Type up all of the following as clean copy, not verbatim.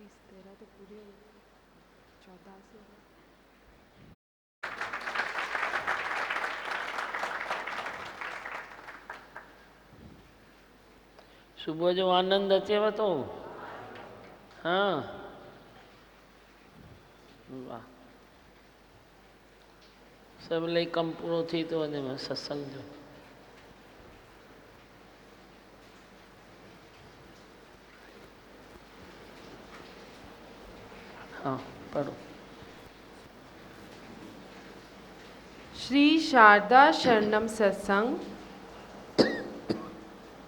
32 13 तो पूरे हो गए, 14 से हो गए। सुबह जो आनंद अचेव तो हाँ वाह सब लई कम पूरो थी तो वञे में सत्संग जो हाँ पढ़ो। श्री शारदा शरणम सत्संग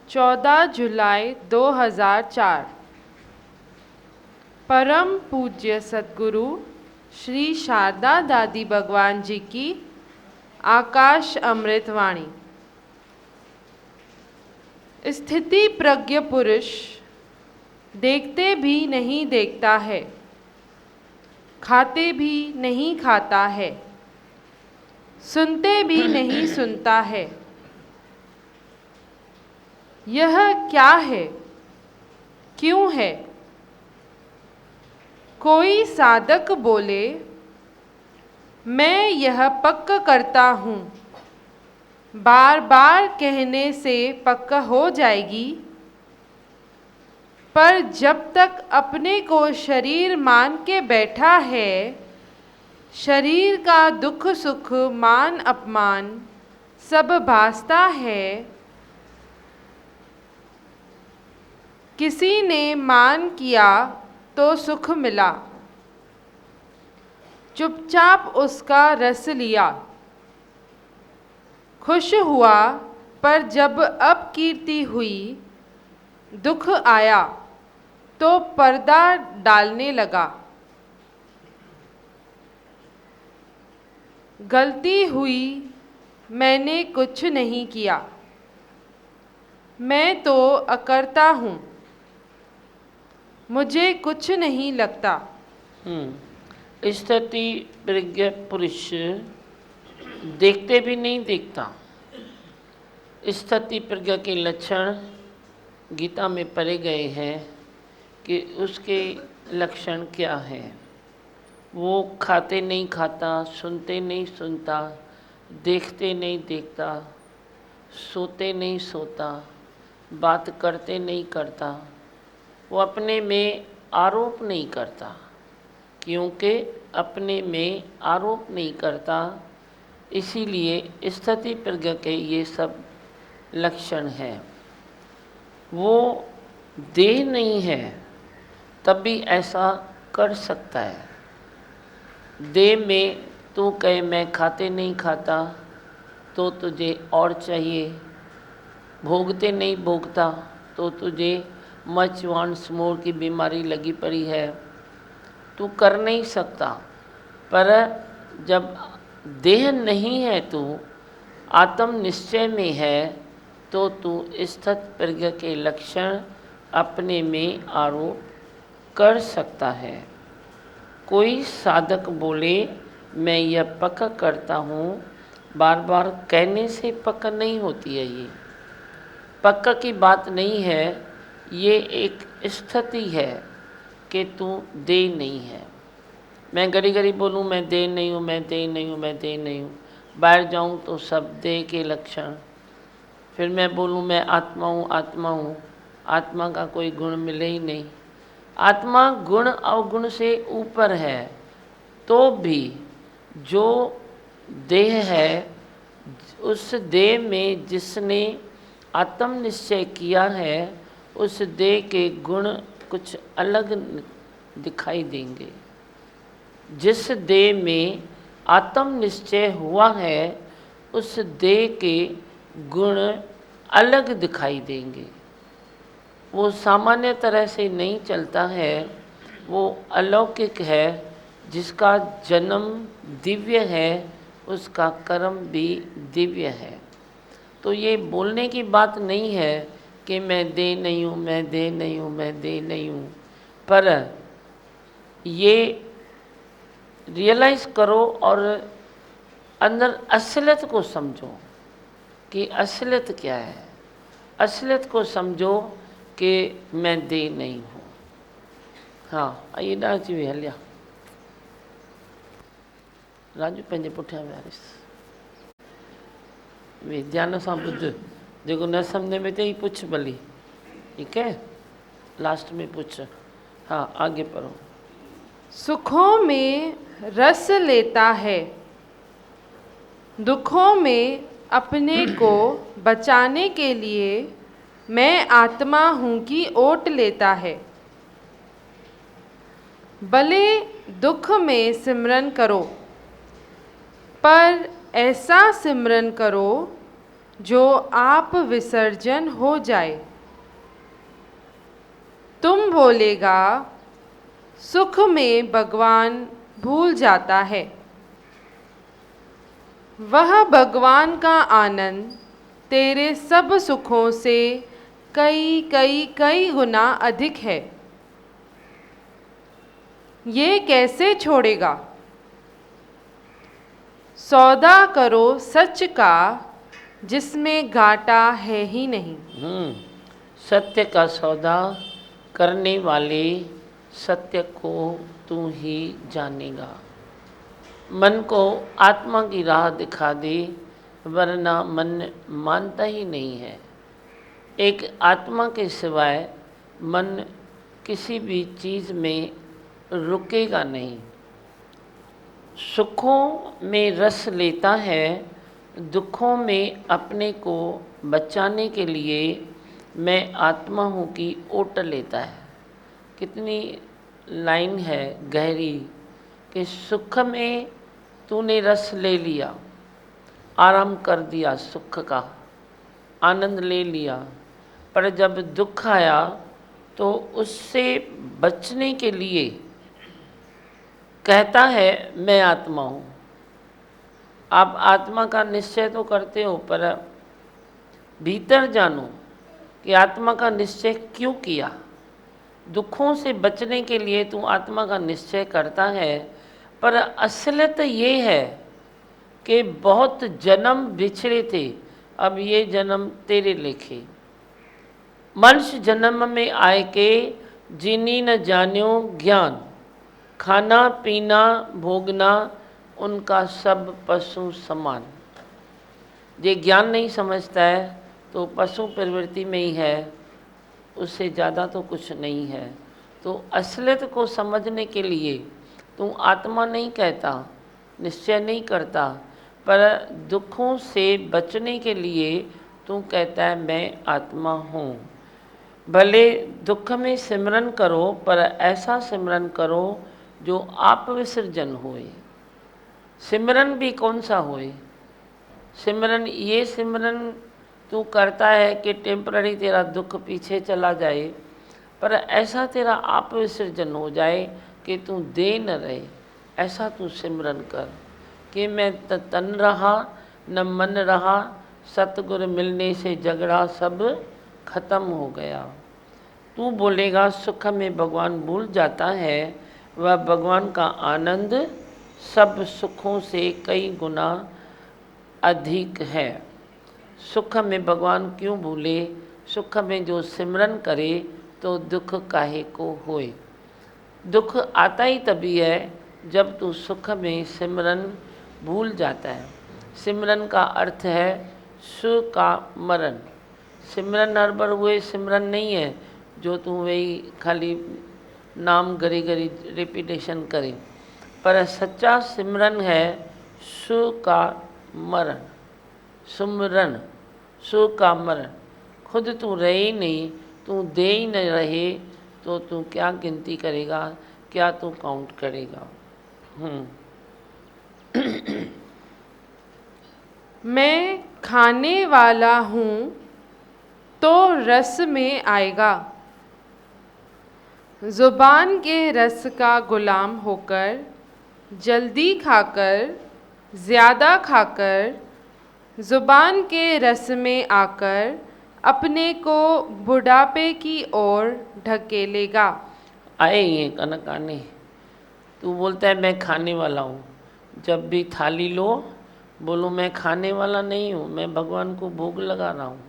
14 जुलाई 2004। परम पूज्य सद्गुरु श्री शारदा दादी भगवान जी की आकाश अमृत वाणी। स्थिति प्रज्ञ पुरुष देखते भी नहीं देखता है, खाते भी नहीं खाता है, सुनते भी नहीं सुनता है। यह क्या है, क्यों है? कोई साधक बोले, मैं यह पक्का करता हूँ, बार बार कहने से पक्का हो जाएगी। पर जब तक अपने को शरीर मान के बैठा है, शरीर का दुख सुख मान अपमान सब भासता है। किसी ने मान किया तो सुख मिला, चुपचाप उसका रस लिया। खुश हुआ, पर जब अपकीर्ति हुई, दुख आया तो पर्दा डालने लगा। गलती हुई, मैंने कुछ नहीं किया, मैं तो अकर्ता हूँ, मुझे कुछ नहीं लगता। स्थिति प्रज्ञ पुरुष देखते भी नहीं देखता। स्थिति प्रज्ञा के लक्षण गीता में पढ़े गए हैं कि उसके लक्षण क्या हैं। वो खाते नहीं खाता, सुनते नहीं सुनता, देखते नहीं देखता, सोते नहीं सोता, बात करते नहीं करता। वो अपने में आरोप नहीं करता, क्योंकि अपने में आरोप नहीं करता, इसीलिए स्थिति प्रज्ञा के ये सब लक्षण हैं। वो देह नहीं है तब भी ऐसा कर सकता है। देह में तू कहे मैं खाते नहीं खाता तो तुझे और चाहिए, भोगते नहीं भोगता तो तुझे मच वांट मोर की बीमारी लगी पड़ी है, तू कर नहीं सकता। पर जब देह नहीं है, तू आत्म निश्चय में है, तो तू स्थित प्रज्ञा के लक्षण अपने में आरोप कर सकता है। कोई साधक बोले मैं यह पक्का करता हूँ, बार बार कहने से पक्का नहीं होती है। ये पक्का की बात नहीं है, ये एक स्थिति है कि तू दे नहीं है। मैं घड़ी घड़ी बोलूँ मैं दे नहीं हूँ, मैं दे नहीं हूँ, मैं दे नहीं हूँ, बाहर जाऊँ तो सब दे के लक्षण। फिर मैं बोलूँ मैं आत्मा हूँ, आत्मा हूँ, आत्मा का कोई गुण मिले ही नहीं। आत्मा गुण अवगुण से ऊपर है, तो भी जो देह है, उस देह में जिसने आत्म निश्चय किया है, उस देह के गुण कुछ अलग दिखाई देंगे। जिस देह में आत्म निश्चय हुआ है, उस देह के गुण अलग दिखाई देंगे। वो सामान्य तरह से नहीं चलता है, वो अलौकिक है। जिसका जन्म दिव्य है, उसका कर्म भी दिव्य है। तो ये बोलने की बात नहीं है कि मैं दे नहीं हूँ, मैं दे नहीं हूँ, मैं दे नहीं हूँ। पर ये रियलाइज़ करो और अंदर असलियत को समझो कि असलियत क्या है। असलियत को समझो कि मैं दे नहीं हूँ। हाँ आइए ना अची वे हलिया राजू पंहिंजे पुठियां विहारिस वे ध्यान सां ॿुध जेको न सम्झ में अचे पुछ भली ठीक है लास्ट में पूछ हाँ आगे पढ़ो सुखों में रस लेता है, दुखों में अपने को बचाने के लिए मैं आत्मा हूँ की ओट लेता है। भले दुख में सिमरन करो, पर ऐसा सिमरन करो जो आप विसर्जन हो जाए। तुम बोलेगा सुख में भगवान भूल जाता है। वह भगवान का आनंद तेरे सब सुखों से कई कई कई गुना अधिक है। ये कैसे छोड़ेगा? सौदा करो सच का जिसमें घाटा है ही नहीं। सत्य का सौदा करने वाले सत्य को तू ही जानेगा। मन को आत्मा की राह दिखा दे, वरना मन मानता ही नहीं है। एक आत्मा के सिवाय मन किसी भी चीज़ में रुकेगा नहीं। सुखों में रस लेता है, दुखों में अपने को बचाने के लिए मैं आत्मा हूँ की ओट लेता है। कितनी लाइन है गहरी कि सुख में तूने रस ले लिया, आराम कर दिया, सुख का आनंद ले लिया, पर जब दुख आया तो उससे बचने के लिए कहता है मैं आत्मा हूँ। आप आत्मा का निश्चय तो करते हो, पर भीतर जानो कि आत्मा का निश्चय क्यों किया। दुखों से बचने के लिए तू आत्मा का निश्चय करता है, पर असलियत ये है कि बहुत जन्म बिछड़े थे, अब ये जन्म तेरे लेखे। मनुष्य जन्म में आए के जिनी न जान्यो ज्ञान, खाना पीना भोगना उनका सब पशु समान। ये ज्ञान नहीं समझता है तो पशु प्रवृत्ति में ही है, उससे ज़्यादा तो कुछ नहीं है। तो असलियत को समझने के लिए तू आत्मा नहीं कहता, निश्चय नहीं करता, पर दुखों से बचने के लिए तू कहता है मैं आत्मा हूँ। भले दुख में सिमरन करो, पर ऐसा सिमरन करो जो आप विसर्जन होए। सिमरन भी कौन सा होए? सिमरन ये सिमरन तू करता है कि टेम्पररी तेरा दुख पीछे चला जाए, पर ऐसा तेरा आप विसर्जन हो जाए कि तू दे न रहे। ऐसा तू सिमरन कर कि मैं तन रहा न मन रहा, सतगुर मिलने से झगड़ा सब खत्म हो गया। तू बोलेगा सुख में भगवान भूल जाता है, वह भगवान का आनंद सब सुखों से कई गुना अधिक है। सुख में भगवान क्यों भूले? सुख में जो सिमरन करे तो दुख काहे को होए। दुख आता ही तभी है जब तू सुख में सिमरन भूल जाता है। सिमरन का अर्थ है सु का मरण। सिमरन हर बार हुए सिमरन नहीं है जो तू वही खाली नाम गरी गरी रिपीटेशन करे, पर सच्चा सिमरन है सु का मरण। सुमरन सु का मरण। खुद तू रहे ही नहीं, तू दे ही न रहे तो तू क्या गिनती करेगा, क्या तू काउंट करेगा। मैं खाने वाला हूँ तो रस में आएगा। ज़ुबान के रस का गुलाम होकर, जल्दी खाकर, ज़्यादा खाकर, ज़ुबान के रस में आकर अपने को बुढ़ापे की ओर ढकेलेगा। आए ये कनक आने। तू बोलता है मैं खाने वाला हूँ, जब भी थाली लो बोलो मैं खाने वाला नहीं हूँ, मैं भगवान को भोग लगा रहा हूँ।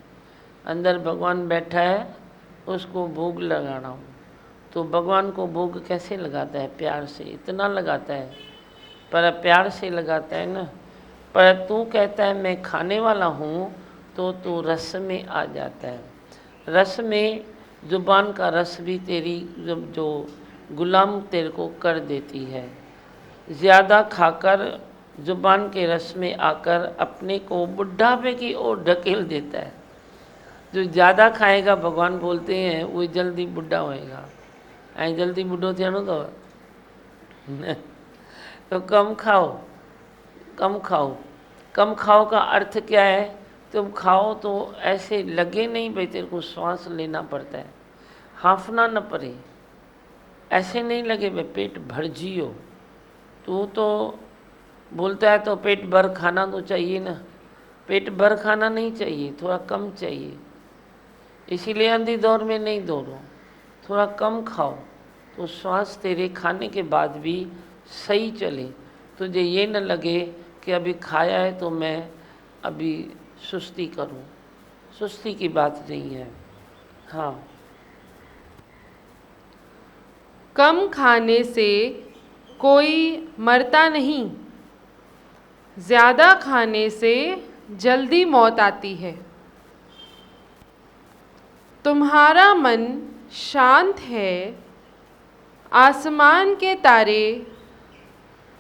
अंदर भगवान बैठा है, उसको भोग लगा रहा हूँ। तो भगवान को भोग कैसे लगाता है? प्यार से, इतना लगाता है, पर प्यार से लगाता है ना। पर तू कहता है मैं खाने वाला हूँ, तो तू रस में आ जाता है। रस में जुबान का रस भी तेरी जो गुलाम तेरे को कर देती है। ज़्यादा खाकर जुबान के रस में आकर अपने को बुढ़ापे की ओर ढकेल देता है। जो ज़्यादा खाएगा, भगवान बोलते हैं, वो जल्दी बुढ़ा होएगा। ऐ जल्दी बुढ़ो थे तो कम खाओ, कम खाओ। कम खाओ का अर्थ क्या है? तुम खाओ तो ऐसे लगे नहीं भाई तेरे को श्वास लेना पड़ता है, हांफना न पड़े, ऐसे नहीं लगे भाई पेट भर जियो। तू तो बोलता है तो पेट भर खाना तो चाहिए ना। पेट भर खाना नहीं चाहिए, थोड़ा कम चाहिए। इसीलिए अंधी दौड़ में नहीं दौड़ो, थोड़ा कम खाओ तो श्वास तेरे खाने के बाद भी सही चले। तुझे ये न लगे कि अभी खाया है तो मैं अभी सुस्ती करूं। सुस्ती की बात नहीं है। हाँ, कम खाने से कोई मरता नहीं, ज़्यादा खाने से जल्दी मौत आती है। तुम्हारा मन शांत है, आसमान के तारे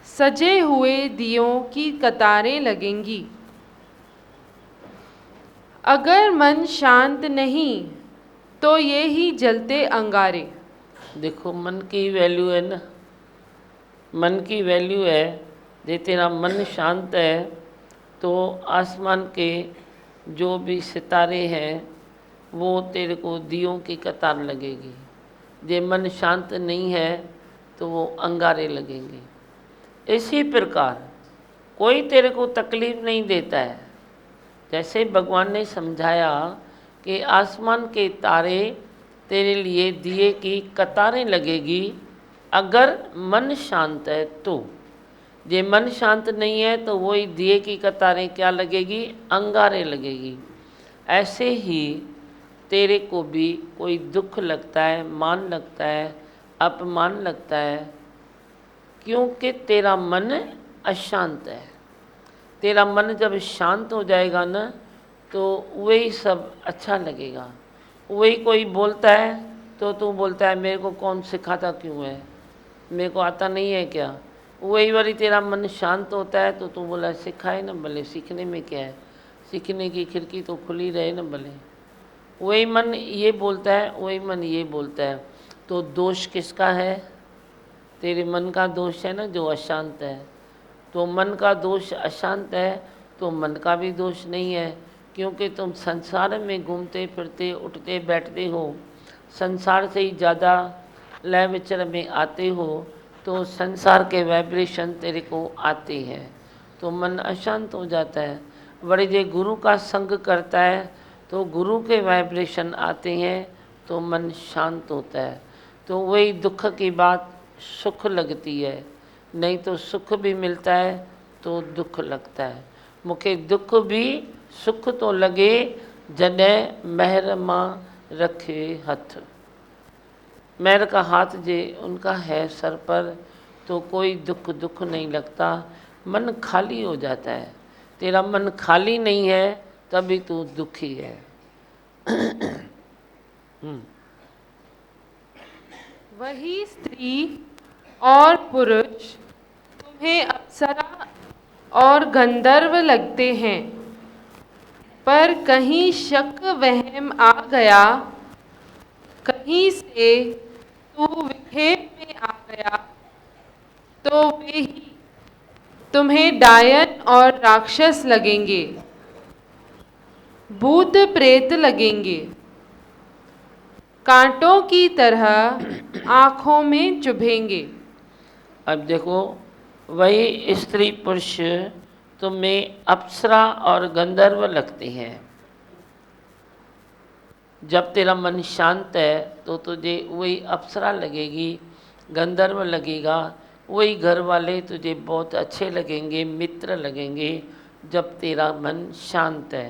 सजे हुए दियों की कतारें लगेंगी। अगर मन शांत नहीं तो ये ही जलते अंगारे। देखो मन की वैल्यू है ना, मन की वैल्यू है। जे तेरा मन शांत है तो आसमान के जो भी सितारे हैं वो तेरे को दियों की कतार लगेगी। जे मन शांत नहीं है तो वो अंगारे लगेंगे। इसी प्रकार कोई तेरे को तकलीफ़ नहीं देता है। जैसे भगवान ने समझाया कि आसमान के तारे तेरे लिए दिए की कतारें लगेगी अगर मन शांत है तो। जे मन शांत नहीं है तो वही दिए की कतारें क्या लगेगी? अंगारे लगेगी। ऐसे ही तेरे को भी कोई दुख लगता है, मान लगता है, अपमान लगता है, क्योंकि तेरा मन अशांत है। तेरा मन जब शांत हो जाएगा ना तो वही सब अच्छा लगेगा। वही कोई बोलता है तो तू बोलता है मेरे को कौन सिखाता क्यों है, मेरे को आता नहीं है क्या। वही बारी तेरा मन शांत होता है तो तू बोला सिखाए ना भले, सीखने में क्या है, सीखने की खिड़की तो खुली रहे ना भले। वही मन ये बोलता है, वही मन ये बोलता है, तो दोष किसका है? तेरे मन का दोष है ना जो अशांत है। तो मन का दोष अशांत है तो मन का भी दोष नहीं है, क्योंकि तुम संसार में घूमते फिरते उठते बैठते हो, संसार से ही ज़्यादा लय विचर में आते हो, तो संसार के वाइब्रेशन तेरे को आते हैं तो मन अशांत हो जाता है। बड़े जे गुरु का संग करता है तो गुरु के वाइब्रेशन आते हैं तो मन शांत होता है। तो वही दुख की बात सुख लगती है, नहीं तो सुख भी मिलता है तो दुख लगता है। मुखे दुख भी सुख तो लगे जॾहिं महर मां रखे हथ। महर का हाथ जे उनका है सर पर तो कोई दुख नहीं लगता, मन खाली हो जाता है। तेरा मन खाली नहीं है तभी तू दुखी है। वही स्त्री और पुरुष तुम्हें अप्सरा और गंधर्व लगते हैं, पर कहीं शक वहम आ गया, कहीं से तू विक्षेप में आ गया तो वे ही तुम्हें डायन और राक्षस लगेंगे, भूत प्रेत लगेंगे, कांटों की तरह आँखों में चुभेंगे। अब देखो वही स्त्री पुरुष तुम्हें अप्सरा और गंधर्व लगते हैं। जब तेरा मन शांत है तो तुझे वही अप्सरा लगेगी, गंधर्व लगेगा, वही घर वाले तुझे बहुत अच्छे लगेंगे, मित्र लगेंगे जब तेरा मन शांत है।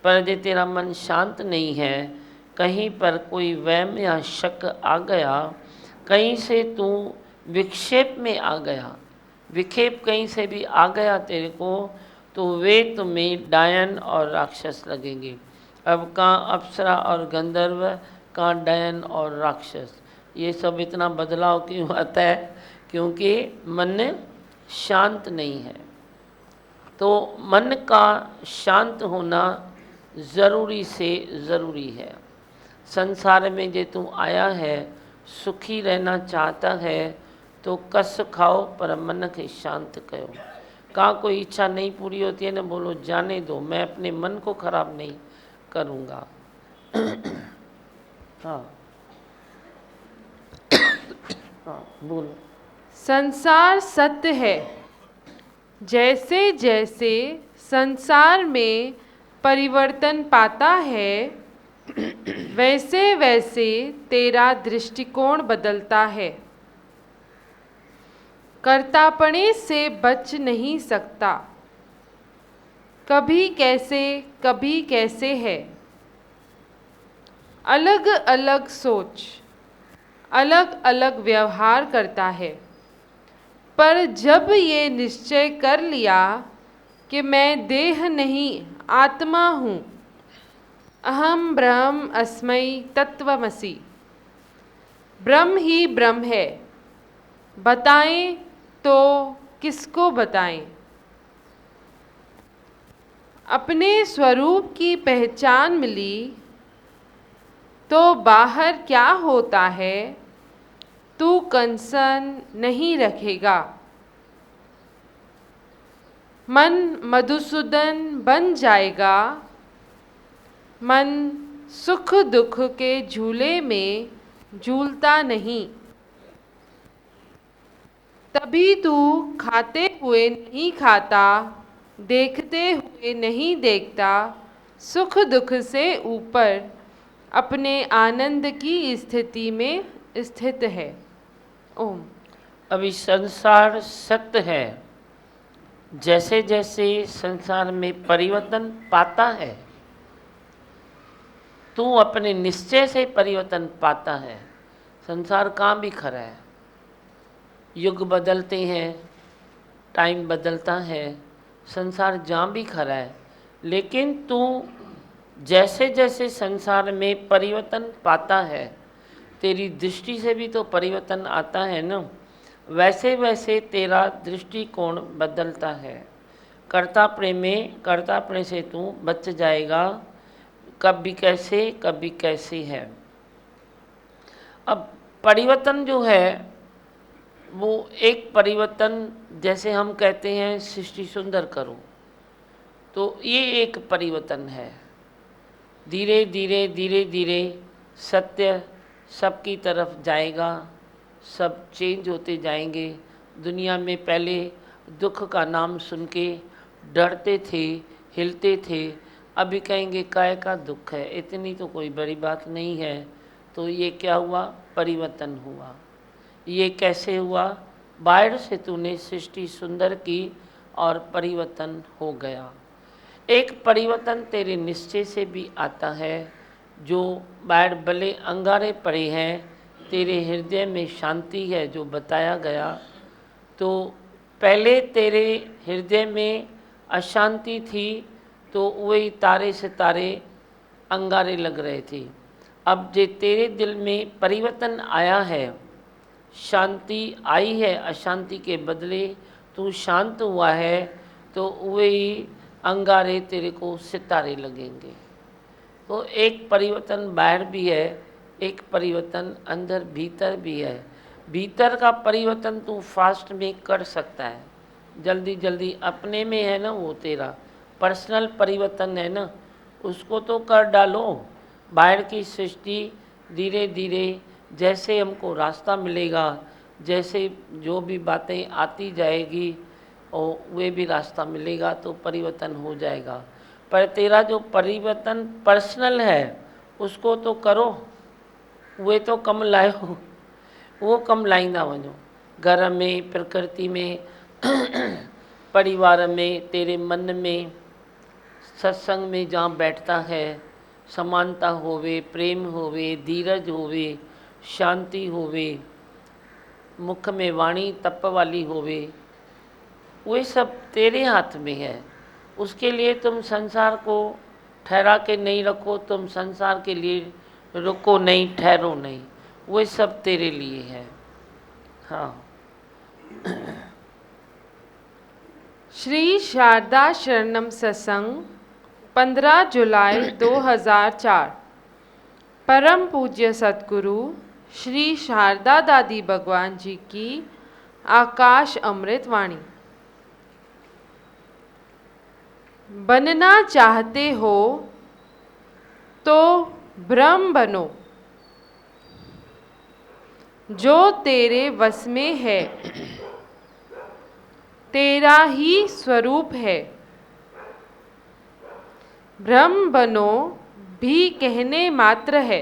पर जब तेरा मन शांत नहीं है, कहीं पर कोई वहम या शक आ गया कहीं से तू विक्षेप में आ गया, विक्षेप कहीं से भी आ गया तेरे को, तो वे तुम्हें डायन और राक्षस लगेंगे। अब कहाँ अप्सरा और गंधर्व, कहाँ डायन और राक्षस, ये सब इतना बदलाव क्यों आता है? क्योंकि मन शांत नहीं है। तो मन का शांत होना ज़रूरी से ज़रूरी है। संसार में जे तू आया है, सुखी रहना चाहता है, तो कस खाओ पर मन के शांत करो। कहाँ कोई इच्छा नहीं पूरी होती है ना, बोलो जाने दो, मैं अपने मन को खराब नहीं करूँगा। हाँ हाँ बोलो। संसार सत्य है। जैसे जैसे संसार में परिवर्तन पाता है, वैसे वैसे तेरा दृष्टिकोण बदलता है। कर्तापणे से बच नहीं सकता। कभी कैसे है। अलग अलग सोच, अलग अलग व्यवहार करता है। पर जब ये निश्चय कर लिया कि मैं देह नहीं आत्मा हूँ, अहम ब्रह्म अस्मै तत्वमसि, ब्रह्म ही ब्रह्म है, बताएं तो किसको बताएं। अपने स्वरूप की पहचान मिली तो बाहर क्या होता है तू कंसर्न नहीं रखेगा। मन मधुसूदन बन जाएगा। मन सुख दुख के झूले में झूलता नहीं। तभी तू खाते हुए नहीं खाता, देखते हुए नहीं देखता, सुख दुख से ऊपर अपने आनंद की स्थिति में स्थित है। ओम। अभी संसार सत्य है। जैसे जैसे संसार में परिवर्तन पाता है, तू अपने निश्चय से परिवर्तन पाता है। संसार कहाँ भी खड़ा है, युग बदलते हैं, टाइम बदलता है, संसार जहाँ भी खड़ा है, लेकिन तू जैसे जैसे संसार में परिवर्तन पाता है, तेरी दृष्टि से भी तो परिवर्तन आता है ना, वैसे वैसे तेरा दृष्टिकोण बदलता है। कर्तापणे से तू बच जाएगा। कभी कैसे है। अब परिवर्तन जो है वो एक परिवर्तन, जैसे हम कहते हैं सृष्टि सुंदर करो, तो ये एक परिवर्तन है। धीरे धीरे सत्य सबकी तरफ जाएगा, सब चेंज होते जाएंगे। दुनिया में पहले दुख का नाम सुन के डरते थे, हिलते थे, अभी कहेंगे काय का दुख है, इतनी तो कोई बड़ी बात नहीं है। तो ये क्या हुआ? परिवर्तन हुआ। ये कैसे हुआ? बाहर से तूने सृष्टि सुंदर की और परिवर्तन हो गया। एक परिवर्तन तेरे निश्चय से भी आता है। जो बाहर भले अंगारे पड़े हैं, तेरे हृदय में शांति है जो बताया गया। तो पहले तेरे हृदय में अशांति थी, तो वही तारे सितारे अंगारे लग रहे थे। अब जे तेरे दिल में परिवर्तन आया है, शांति आई है, अशांति के बदले तू शांत हुआ है, तो वही अंगारे तेरे को सितारे लगेंगे। तो एक परिवर्तन बाहर भी है, एक परिवर्तन अंदर भीतर भी है। भीतर का परिवर्तन तू फास्ट में कर सकता है, जल्दी जल्दी अपने में है ना, वो तेरा पर्सनल परिवर्तन है ना, उसको तो कर डालो। बाहर की सृष्टि धीरे धीरे जैसे हमको रास्ता मिलेगा, जैसे जो भी बातें आती जाएगी और वे भी रास्ता मिलेगा, तो परिवर्तन हो जाएगा। पर तेरा जो परिवर्तन पर्सनल है उसको तो करो, वे तो कम लायो, वो कम लाईंदा वञो। घर में, प्रकृति में, परिवार में, तेरे मन में, सत्संग में जहाँ बैठता है, समानता होवे, प्रेम होवे, धीरज होवे, शांति होवे, मुख में वाणी तप वाली होवे, वे सब तेरे हाथ में है। उसके लिए तुम संसार को ठहरा के नहीं रखो, तुम संसार के लिए रुको नहीं, ठहरो नहीं, वो सब तेरे लिए है। हाँ। श्री शारदा शरणम सत्संग 15 जुलाई 2004। परम पूज्य सद्गुरु श्री शारदा दादी भगवान जी की आकाश अमृत वाणी। बनना चाहते हो तो ब्रह्म बनो, जो तेरे वश में है, तेरा ही स्वरूप है। ब्रह्म बनो भी कहने मात्र है,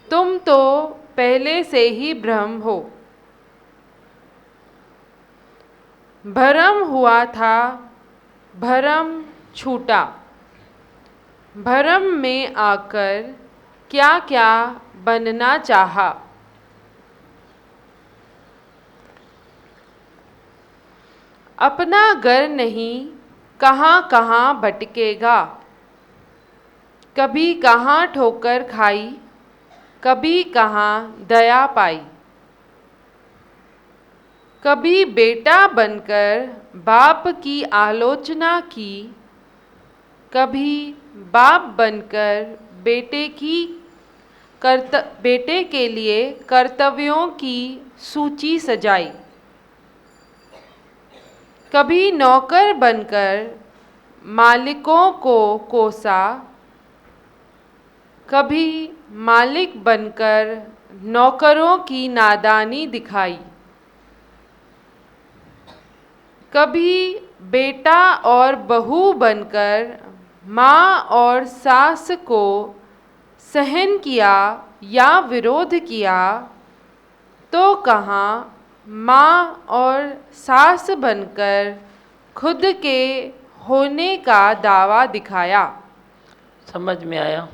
तुम तो पहले से ही ब्रह्म हो। भरम हुआ था, भरम छूटा, भरम में आकर क्या क्या बनना चाहा। अपना घर नहीं कहाँ कहाँ भटकेगा, कभी कहाँ ठोकर खाई, कभी कहाँ दया पाई। कभी बेटा बनकर बाप की आलोचना की, कभी बाप बनकर बेटे के लिए कर्तव्यों की सूची सजाई। कभी नौकर बनकर मालिकों को कोसा, कभी मालिक बनकर नौकरों की नादानी दिखाई। कभी बेटा और बहू बनकर माँ और सास को सहन किया या विरोध किया, तो कहाँ माँ और सास बनकर खुद के होने का दावा दिखाया। समझ में आया?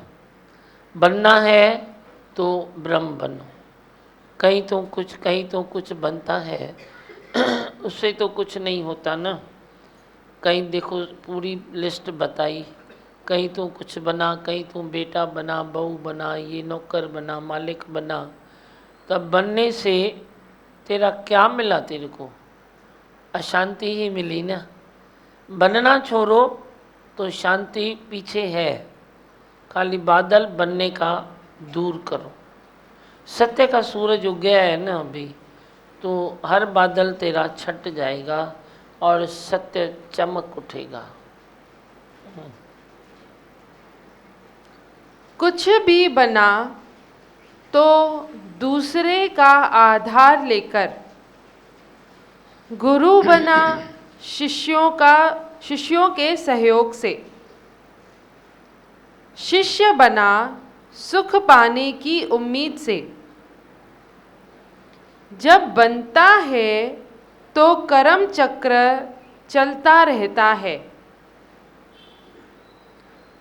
बनना है तो ब्रह्म बनो। कहीं तो कुछ बनता है, उससे तो कुछ नहीं होता ना। कहीं देखो पूरी लिस्ट बताई, कहीं तो कुछ बना, कहीं तो बेटा बना, बहू बना, ये नौकर बना, मालिक बना। तब बनने से तेरा क्या मिला? तेरे को अशांति ही मिली ना। बनना छोड़ो तो शांति पीछे है, खाली बादल बनने का दूर करो। सत्य का सूरज उग गया है ना अभी, तो हर बादल तेरा छट जाएगा और सत्य चमक उठेगा। कुछ भी बना तो दूसरे का आधार लेकर, गुरु बना शिष्यों के सहयोग से, शिष्य बना सुख पाने की उम्मीद से। जब बनता है तो कर्म चक्र चलता रहता है,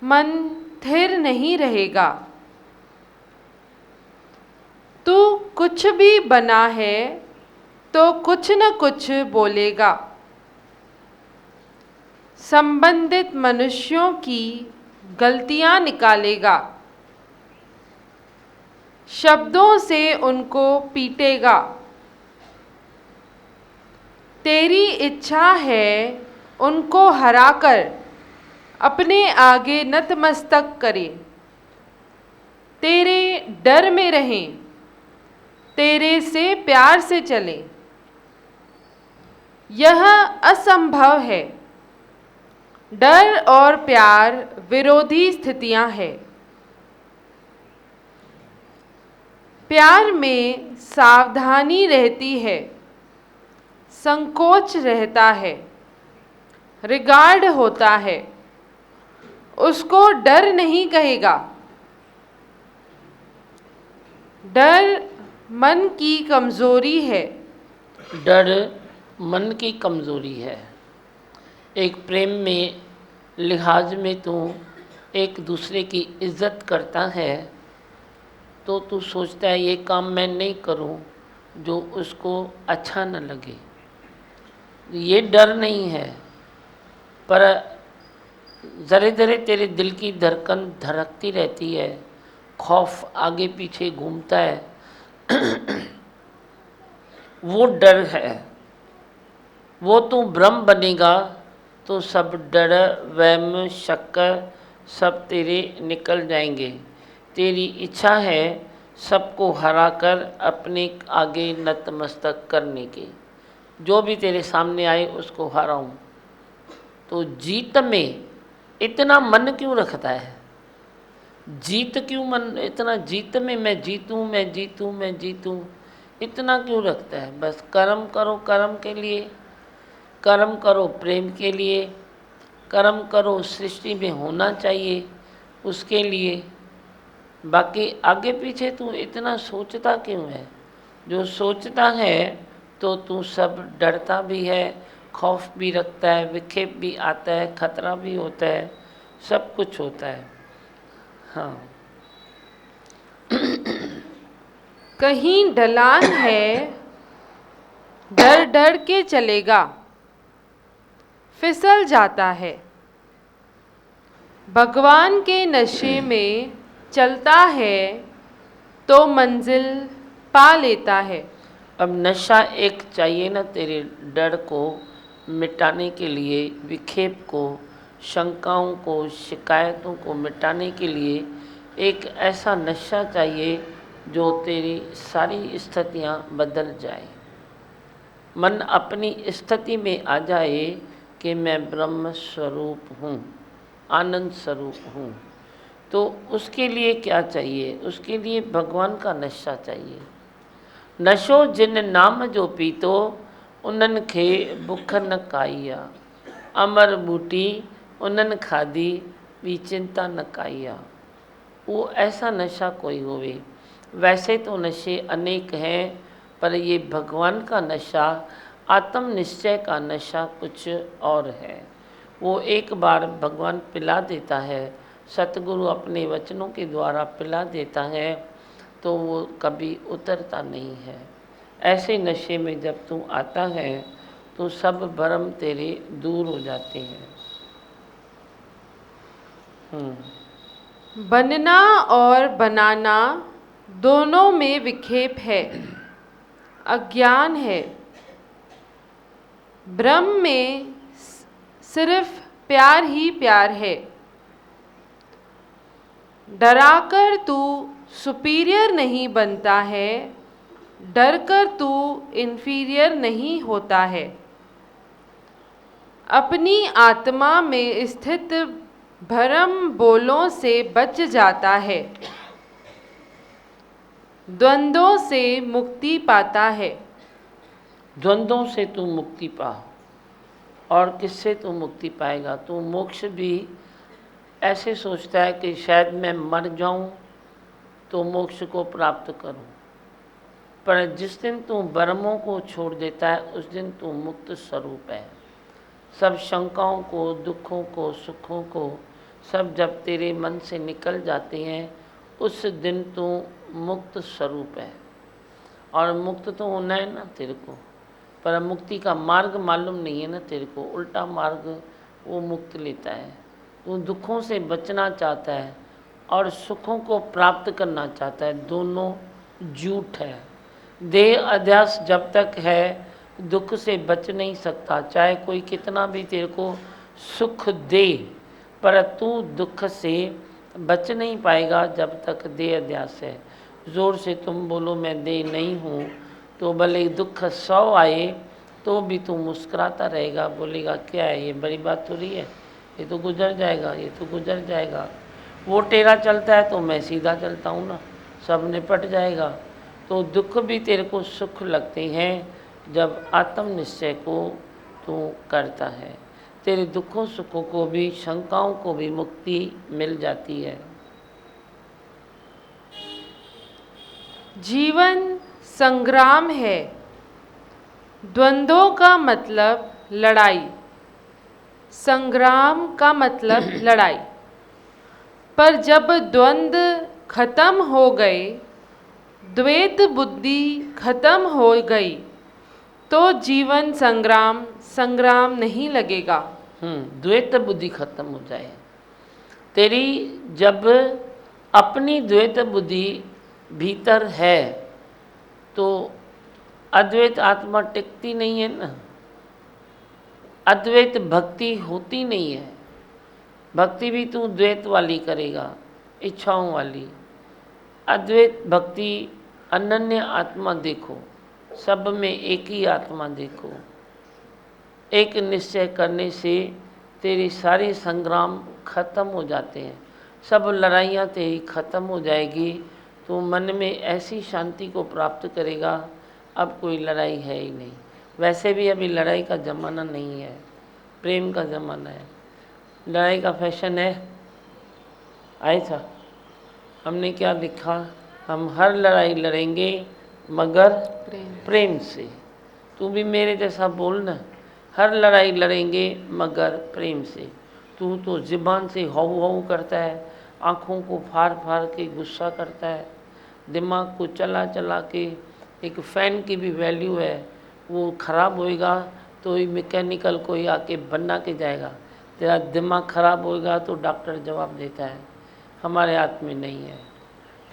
मन स्थिर नहीं रहेगा। तू कुछ भी बना है तो कुछ न कुछ बोलेगा, संबंधित मनुष्यों की गलतियां निकालेगा, शब्दों से उनको पीटेगा। तेरी इच्छा है उनको हराकर अपने आगे नतमस्तक करे, तेरे डर में रहें, तेरे से प्यार से चले। यह असंभव है। डर और प्यार विरोधी स्थितियां हैं। प्यार में सावधानी रहती है, संकोच रहता है, रिगार्ड होता है। उसको डर नहीं कहेगा। डर मन की कमजोरी है। डर मन की कमजोरी है। एक प्रेम में, लिहाज में तू एक दूसरे की इज्जत करता है, तो तू सोचता है ये काम मैं नहीं करूं जो उसको अच्छा न लगे। ये डर नहीं है, पर ज़रे ज़रे तेरे दिल की धड़कन धड़कती रहती है, खौफ आगे पीछे घूमता है। वो डर है। वो तू ब्रह्म बनेगा तो सब डर वहम शक सब तेरे निकल जाएंगे। तेरी इच्छा है सबको हराकर अपने आगे नतमस्तक करने की। जो भी तेरे सामने आए उसको हराऊं। तो जीत में इतना मन क्यों रखता है? जीत क्यों मन इतना, जीत में मैं जीतूं मैं जीतूं मैं जीतूं इतना क्यों रखता है? बस कर्म करो, कर्म के लिए कर्म करो, प्रेम के लिए कर्म करो, सृष्टि में होना चाहिए उसके लिए। बाकी आगे पीछे तू इतना सोचता क्यों है? जो सोचता है तो तू सब डरता भी है, खौफ भी रखता है, विक्षेप भी आता है, खतरा भी होता है, सब कुछ होता है। हाँ। कहीं ढलान है, डर डर के चलेगा, फिसल जाता है। भगवान के नशे में चलता है तो मंजिल पा लेता है। अब नशा एक चाहिए ना तेरे डर को मिटाने के लिए, विक्षेप को, शंकाओं को, शिकायतों को मिटाने के लिए एक ऐसा नशा चाहिए जो तेरी सारी स्थितियाँ बदल जाए। मन अपनी स्थिति में आ जाए कि मैं ब्रह्म स्वरूप हूँ, आनंद स्वरूप हूँ। तो उसके लिए क्या चाहिए? उसके लिए भगवान का नशा चाहिए। नशो जिन नाम जो पीतो उन्हनि खे बुख न काई आ। अमर बूटी उन्हनि खाधी ॿी चिंता न काई आ। वो ऐसा नशा कोई होवे। वैसे तो नशे अनेक हैं, पर ये भगवान का नशा, आत्म निश्चय का नशा कुछ और है। वो एक बार भगवान पिला देता है, सतगुरु अपने वचनों के द्वारा पिला देता है, तो वो कभी उतरता नहीं है। ऐसे नशे में जब तू आता है तो सब भरम तेरे दूर हो जाते हैं। बनना और बनाना दोनों में विक्षेप है, अज्ञान है। ब्रह्म में सिर्फ प्यार ही प्यार है। डराकर तू सुपीरियर नहीं बनता है, डरकर तू इन्फीरियर नहीं होता है। अपनी आत्मा में स्थित भरम बोलों से बच जाता है, द्वंद्वों से मुक्ति पाता है। द्वंद्वों से तू मुक्ति पा। और किससे तू मुक्ति पाएगा? तू मोक्ष भी ऐसे सोचता है कि शायद मैं मर जाऊं तो मोक्ष को प्राप्त करूं, पर जिस दिन तू भ्रमों को छोड़ देता है उस दिन तू मुक्त स्वरूप है। सब शंकाओं को, दुखों को, सुखों को सब जब तेरे मन से निकल जाते हैं उस दिन तू मुक्त स्वरूप है। और मुक्त तो होना है ना तेरे को, पर मुक्ति का मार्ग मालूम नहीं है ना तेरे को। उल्टा मार्ग वो मुक्त लेता है। तू दुखों से बचना चाहता है और सुखों को प्राप्त करना चाहता है, दोनों झूठ है। देह अध्यास जब तक है दुख से बच नहीं सकता, चाहे कोई कितना भी तेरे को सुख दे, पर तू दुख से बच नहीं पाएगा जब तक देह अध्यास है। ज़ोर से तुम बोलो मैं देह नहीं हूँ, तो भले दुख 100 आए तो भी तू मुस्कुराता रहेगा, बोलेगा क्या है ये, बड़ी बात हो रही है, ये तो गुजर जाएगा, ये तो गुजर जाएगा। वो टेढ़ा चलता है तो मैं सीधा चलता हूँ ना, सब निपट जाएगा। तो दुख भी तेरे को सुख लगते हैं जब आत्म निश्चय को तू करता है। तेरे दुखों सुखों को भी, शंकाओं को भी मुक्ति मिल जाती है। जीवन संग्राम है। द्वंद्वों का मतलब लड़ाई, संग्राम का मतलब लड़ाई। पर जब द्वंद्व खत्म हो गए द्वैत बुद्धि खत्म हो गई तो जीवन संग्राम संग्राम नहीं लगेगा। द्वैत बुद्धि खत्म हो जाए तेरी, जब अपनी द्वैत बुद्धि भीतर है तो अद्वैत आत्मा टिकती नहीं है ना, अद्वैत भक्ति होती नहीं है। भक्ति भी तू द्वैत वाली करेगा, इच्छाओं वाली। अद्वैत भक्ति अनन्य आत्मा देखो, सब में एक ही आत्मा देखो। एक निश्चय करने से तेरी सारी संग्राम खत्म हो जाते हैं, सब लड़ाइयाँ तेरी खत्म हो जाएगी। तो मन में ऐसी शांति को प्राप्त करेगा, अब कोई लड़ाई है ही नहीं। वैसे भी अभी लड़ाई का ज़माना नहीं है, प्रेम का ज़माना है। लड़ाई का फैशन है, आया था, हमने क्या लिखा, हम हर लड़ाई लड़ेंगे मगर प्रेम से। तू भी मेरे जैसा बोलना, हर लड़ाई लड़ेंगे मगर प्रेम से। तू तो ज़ुबान से हाउ हाउ करता है, आँखों को फाड़ फाड़ के गुस्सा करता है, दिमाग को चला चला के। एक फ़ैन की भी वैल्यू है, वो ख़राब होएगा तो ही मैकेनिकल कोई आके बना के जाएगा। तेरा दिमाग ख़राब होएगा तो डॉक्टर जवाब देता है, हमारे हाथ में नहीं है।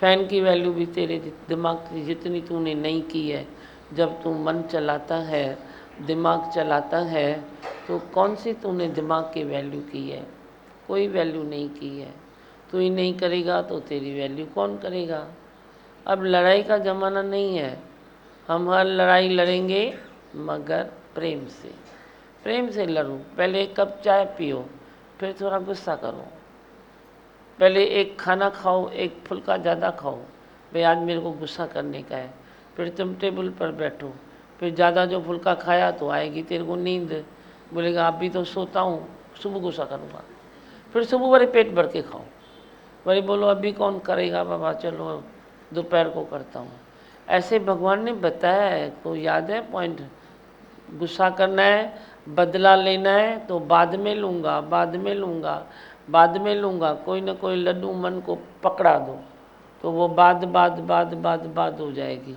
फ़ैन की वैल्यू भी तेरे दिमाग की जितनी तूने नहीं की है। जब तू मन चलाता है, दिमाग चलाता है, तो कौन सी तूने दिमाग की वैल्यू की है? कोई वैल्यू नहीं की है। तू ही नहीं करेगा तो तेरी वैल्यू कौन करेगा? अब लड़ाई का ज़माना नहीं है, हम हर लड़ाई लड़ेंगे मगर प्रेम से। प्रेम से लड़ो। पहले एक कप चाय पियो, फिर थोड़ा गुस्सा करो। पहले एक खाना खाओ, एक फुल्का ज़्यादा खाओ, भाई आज मेरे को गुस्सा करने का है। फिर तुम टेबल पर बैठो, फिर ज़्यादा जो फुल्का खाया तो आएगी तेरे को नींद, बोलेगा अभी तो सोता हूँ, सुबह गुस्सा करूँगा। फिर सुबह बड़े पेट भर के खाओ, बड़े बोलो अभी कौन करेगा बाबा, चलो दोपहर को करता हूँ। ऐसे भगवान ने बताया है, को याद है पॉइंट? गुस्सा करना है, बदला लेना है तो बाद में लूँगा, बाद में लूँगा, बाद में लूँगा। कोई ना कोई लड्डू मन को पकड़ा दो तो वो बाद बाद बाद बाद बाद हो जाएगी,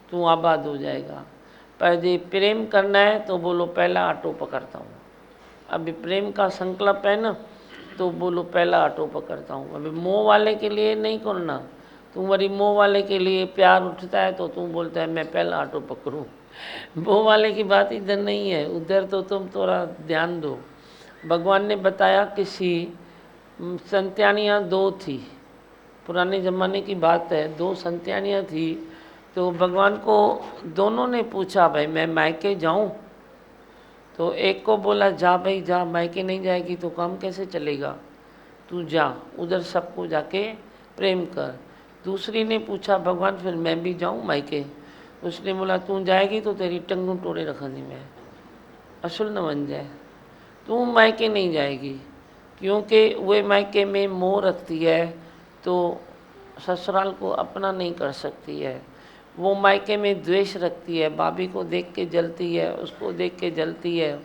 तू आबाद हो जाएगा। पर यदि प्रेम करना है तो बोलो पहला ऑटो पकड़ता हूँ। अभी प्रेम का संकल्प है ना, तो बोलो पहला ऑटो पकड़ता हूँ। अभी मोह वाले के लिए नहीं करना, तुम्हारी मोह वाले के लिए प्यार उठता है तो तुम बोलता है मैं पहला ऑटो पकड़ूँ। मोह वाले की बात इधर नहीं है, उधर तो तुम थोड़ा ध्यान दो। भगवान ने बताया किसी संत्यानियाँ दो थी, पुराने ज़माने की बात है, दो संत्यानियाँ थी। तो भगवान को दोनों ने पूछा भाई मैं मायके जाऊँ? तो एक को बोला जा भाई जा, मायके नहीं जाएगी तो काम कैसे चलेगा, तू जा उधर सबको जाके प्रेम कर। दूसरी ने पूछा भगवान फिर मैं भी जाऊँ मायके? उसने बोला तू जाएगी तो तेरी टंगू टोड़े रखनी मैं, असुल न बन जाए। तू मायके नहीं जाएगी क्योंकि वे मायके में मोह रखती है तो ससुराल को अपना नहीं कर सकती है। वो मायके में द्वेष रखती है, भाभी को देख के जलती है, उसको देख के जलती है।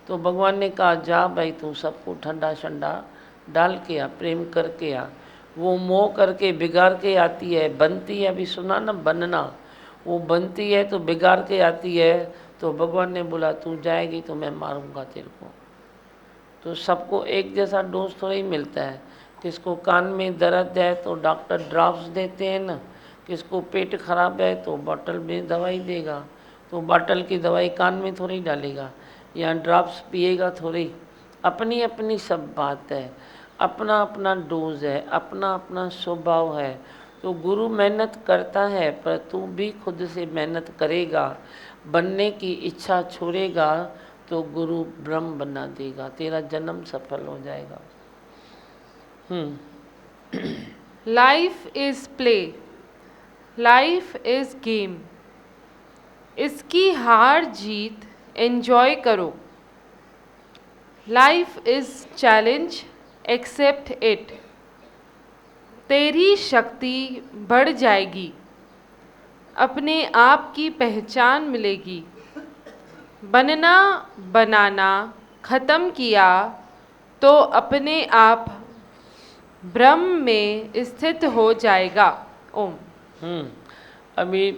तो भगवान ने कहा जा भाई तू सबको ठंडा ठंडा डाल के आ, प्रेम करके आ। वो मोह करके बिगाड़ के आती है, बनती है, अभी सुना ना बनना, वो बनती है तो बिगाड़ के आती है। तो भगवान ने बोला तू जाएगी तो मैं मारूंगा तेरे को। तो सबको एक जैसा डोज थोड़ा ही मिलता है। किसको कान में दर्द है तो डॉक्टर ड्रॉप्स देते हैं ना, किसको पेट खराब है तो बॉटल में दवाई देगा, तो बॉटल की दवाई कान में थोड़ी डालेगा या ड्रॉप्स पिएगा थोड़ी। अपनी अपनी सब बात है, अपना अपना डोज है, अपना अपना स्वभाव है। तो गुरु मेहनत करता है पर तू भी खुद से मेहनत करेगा, बनने की इच्छा छोड़ेगा तो गुरु ब्रह्म बना देगा, तेरा जन्म सफल हो जाएगा। Life is play, life is game, इसकी हार जीत एंजॉय करो। Life is challenge, accept it, तेरी शक्ति बढ़ जाएगी, अपने आप की पहचान मिलेगी। बनना बनाना खत्म किया तो अपने आप ब्रह्म में स्थित हो जाएगा। ओम। अभी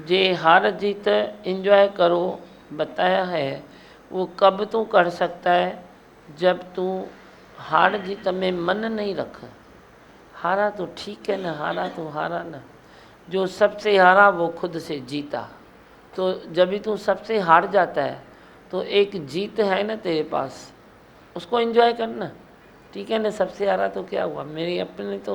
जे हार जीत एंजॉय करो बताया है, वो कब तू कर सकता है जब तू हार जीत में मन नहीं रख। हारा तो ठीक है ना, हारा तो हारा ना, जो सबसे हारा वो खुद से जीता। तो जब भी तू सबसे हार जाता है तो एक जीत है ना तेरे पास, उसको एंजॉय करना। ठीक है ना, सबसे हारा तो क्या हुआ, मेरी अपने तो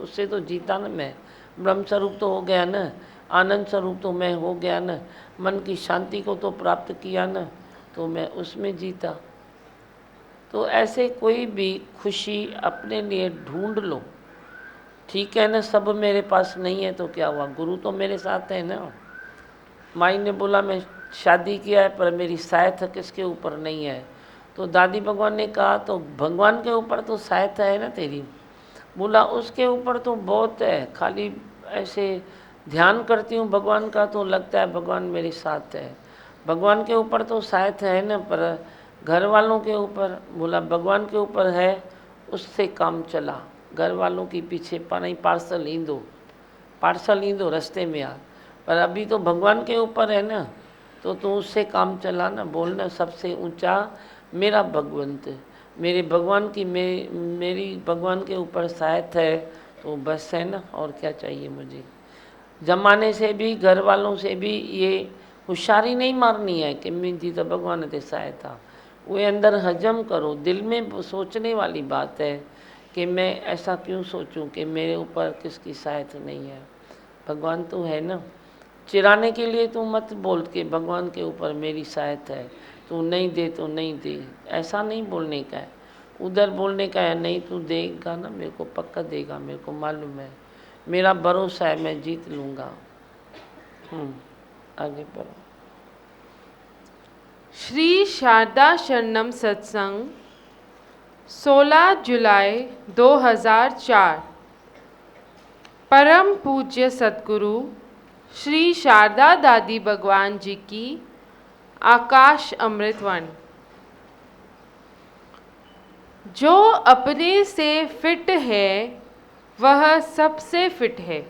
उससे तो जीता ना मैं, ब्रह्म स्वरूप तो हो गया ना, आनंद स्वरूप तो मैं हो गया ना, मन की शांति को तो प्राप्त किया ना, तो मैं उसमें जीता। तो ऐसे कोई भी खुशी अपने लिए ढूंढ लो। ठीक है ना, सब मेरे पास नहीं है तो क्या हुआ, गुरु तो मेरे साथ है ना। माई ने बोला मैं शादी किया है पर मेरी सहायता किसके ऊपर नहीं है, तो दादी भगवान ने कहा तो भगवान के ऊपर तो सहायता है ना तेरी। बोला उसके ऊपर तो बहुत है, खाली ऐसे ध्यान करती हूँ भगवान का तो लगता है भगवान मेरे साथ है। भगवान के ऊपर तो सहायता है ना, पर घर वालों के ऊपर, बोला भगवान के ऊपर है, उससे काम चला। घर वालों के पीछे पानी पार्सल ईंदो रस्ते में आ, पर अभी तो भगवान के ऊपर है ना, तो तू उससे काम चला ना। बोलना सबसे ऊंचा मेरा भगवंत, मेरे भगवान की मेरी भगवान के ऊपर सहायता है, तो बस है ना, और क्या चाहिए मुझे। जमाने से भी घर वालों से भी ये होशियारी नहीं मारनी है कि मुझी तो भगवान ते सहायता, वो अंदर हजम करो। दिल में सोचने वाली बात है कि मैं ऐसा क्यों सोचूं कि मेरे ऊपर किसकी सहायता नहीं है, भगवान तो है ना। चिढ़ाने के लिए तू मत बोल के भगवान के ऊपर मेरी सहायता है, तू नहीं दे तो नहीं दे, ऐसा नहीं बोलने का है। उधर बोलने का है नहीं, तू देगा ना मेरे को, पक्का देगा, मेरे को मालूम है, मेरा भरोसा है, मैं जीत लूँगा। आगे बढ़ो। श्री शारदा शरणम सत्संग 16 जुलाई 2004। परम पूज्य सद्गुरु श्री शारदा दादी भगवान जी की आकाश अमृतवाणी। जो अपने से फिट है वह सबसे फिट है।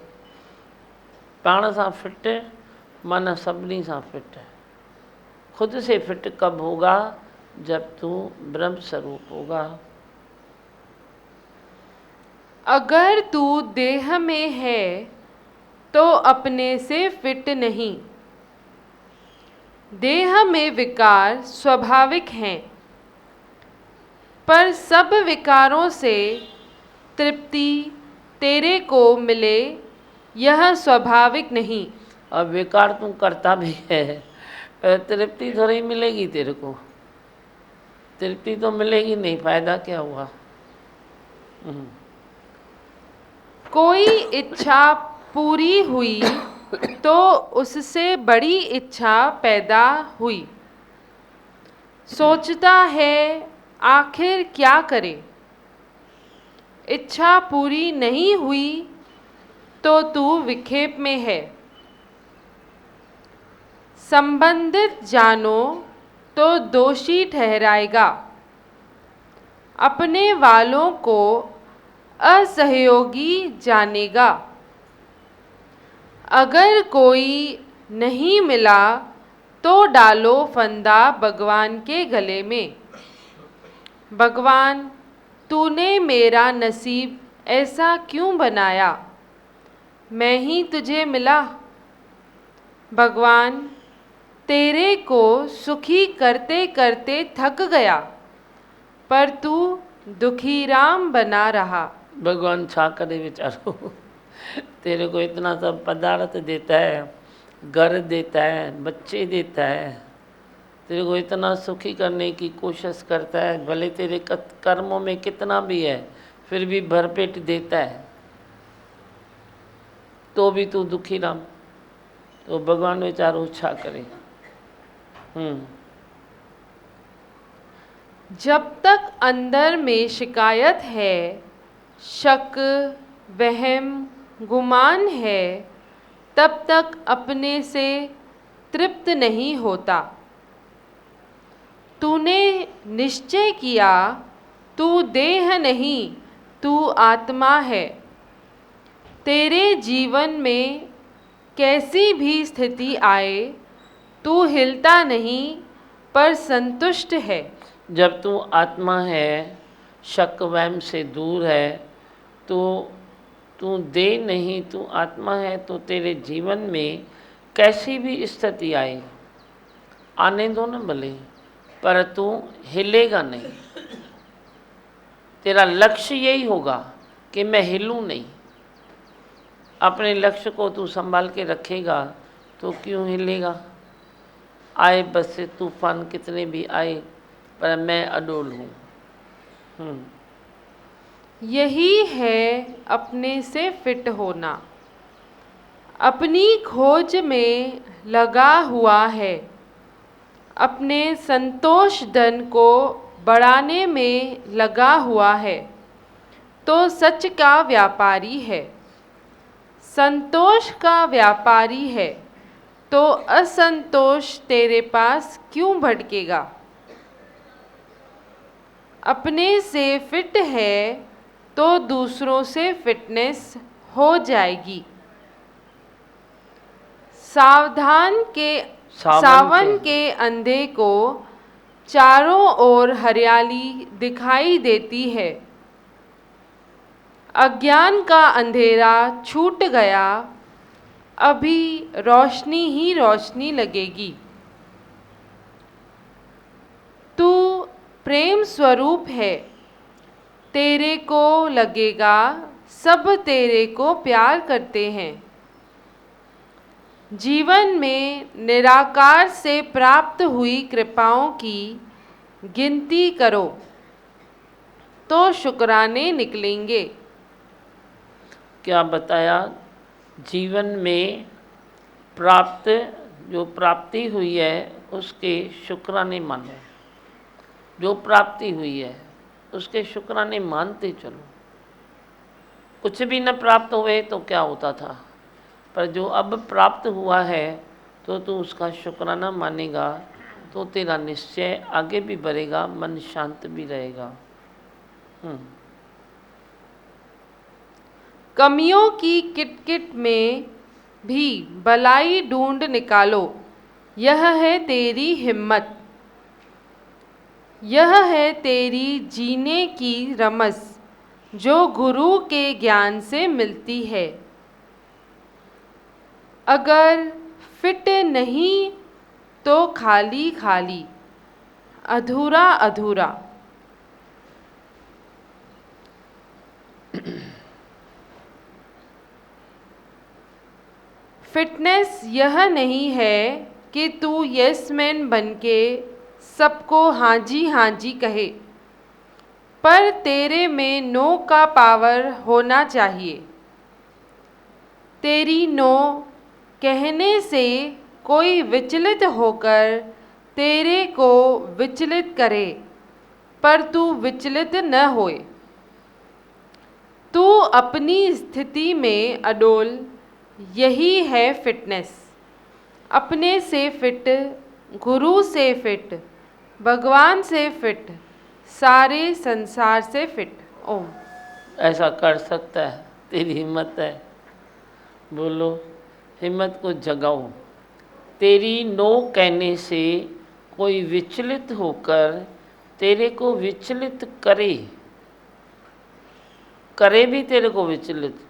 पाण सां फिट माना सभिनी सां फिट है। खुद से फिट कब होगा, जब तू ब्रह्म स्वरूप होगा। अगर तू देह में है तो अपने से फिट नहीं। देह में विकार स्वाभाविक हैं, पर सब विकारों से तृप्ति तेरे को मिले यह स्वाभाविक नहीं। अब विकार तू करता भी है, तृप्ति थोड़ी मिलेगी तेरे को, तृप्ति तो मिलेगी नहीं, फायदा क्या हुआ। कोई इच्छा पूरी हुई तो उससे बड़ी इच्छा पैदा हुई। सोचता है आखिर क्या करे, इच्छा पूरी नहीं हुई तो तू विक्षेप में है। संबंधित जानो तो दोषी ठहराएगा, अपने वालों को असहयोगी जानेगा। अगर कोई नहीं मिला तो डालो फंदा भगवान के गले में। भगवान तूने मेरा नसीब ऐसा क्यों बनाया, मैं ही तुझे मिला। भगवान तेरे को सुखी करते करते थक गया, पर तू दुखी राम बना रहा। भगवान छा करे बेचारो, तेरे को इतना सब पदार्थ देता है, घर देता है, बच्चे देता है, तेरे को इतना सुखी करने की कोशिश करता है, भले तेरे कर्मों में कितना भी है फिर भी भरपेट देता है, तो भी तू दुखी राम। तो भगवान बेचारो छा करे। जब तक अंदर में शिकायत है, शक, वहम, गुमान है, तब तक अपने से तृप्त नहीं होता। तूने निश्चय किया तू देह नहीं, तू आत्मा है। तेरे जीवन में कैसी भी स्थिति आए तू हिलता नहीं पर संतुष्ट है। जब तू आत्मा है, शक वहम से दूर है, तो तू दे नहीं, तू आत्मा है, तो तेरे जीवन में कैसी भी स्थिति आए, आने दो ना भले, पर तू हिलेगा नहीं। तेरा लक्ष्य यही होगा कि मैं हिलूं नहीं। अपने लक्ष्य को तू संभाल के रखेगा तो क्यों हिलेगा। आए बस से तूफान कितने भी आए, पर मैं अडोल हूँ। यही है अपने से फिट होना। अपनी खोज में लगा हुआ है, अपने संतोष धन को बढ़ाने में लगा हुआ है, तो सच का व्यापारी है। संतोष का व्यापारी है तो असंतोष तेरे पास क्यों भटकेगा। अपने से फिट है तो दूसरों से फिटनेस हो जाएगी। सावन के अंधे को चारों ओर हरियाली दिखाई देती है। अज्ञान का अंधेरा छूट गया, अभी रोशनी ही रोशनी लगेगी। तू प्रेम स्वरूप है, तेरे को लगेगा सब तेरे को प्यार करते हैं। जीवन में निराकार से प्राप्त हुई कृपाओं की गिनती करो तो शुक्राने निकलेंगे। क्या बताया? जीवन में प्राप्त जो प्राप्ति हुई है उसके शुक्राने मानो। जो प्राप्ति हुई है उसके शुक्राने मानते चलो। कुछ भी न प्राप्त हुए तो क्या होता था, पर जो अब प्राप्त हुआ है तो तू उसका शुक्राना मानेगा तो तेरा निश्चय आगे भी बढ़ेगा, मन शांत भी रहेगा। कमियों की किटकिट में भी भलाई ढूंढ निकालो, यह है तेरी हिम्मत। यह है तेरी जीने की रमस जो गुरु के ज्ञान से मिलती है। अगर फिट नहीं तो खाली खाली, अधूरा अधूरा। फिटनेस यह नहीं है कि तू यस मैन बनके सबको हाँ जी कहे, पर तेरे में नो का पावर होना चाहिए। तेरी नो कहने से कोई विचलित होकर तेरे को विचलित करे, पर तू विचलित न होए। तू अपनी स्थिति में अडोल, यही है फिटनेस। अपने से फिट, गुरु से फिट, भगवान से फिट, सारे संसार से फिट। ओम। ऐसा कर सकता है, तेरी हिम्मत है। बोलो, हिम्मत को जगाओ। तेरी नो कहने से कोई विचलित होकर तेरे को विचलित करे, करे भी तेरे को विचलित,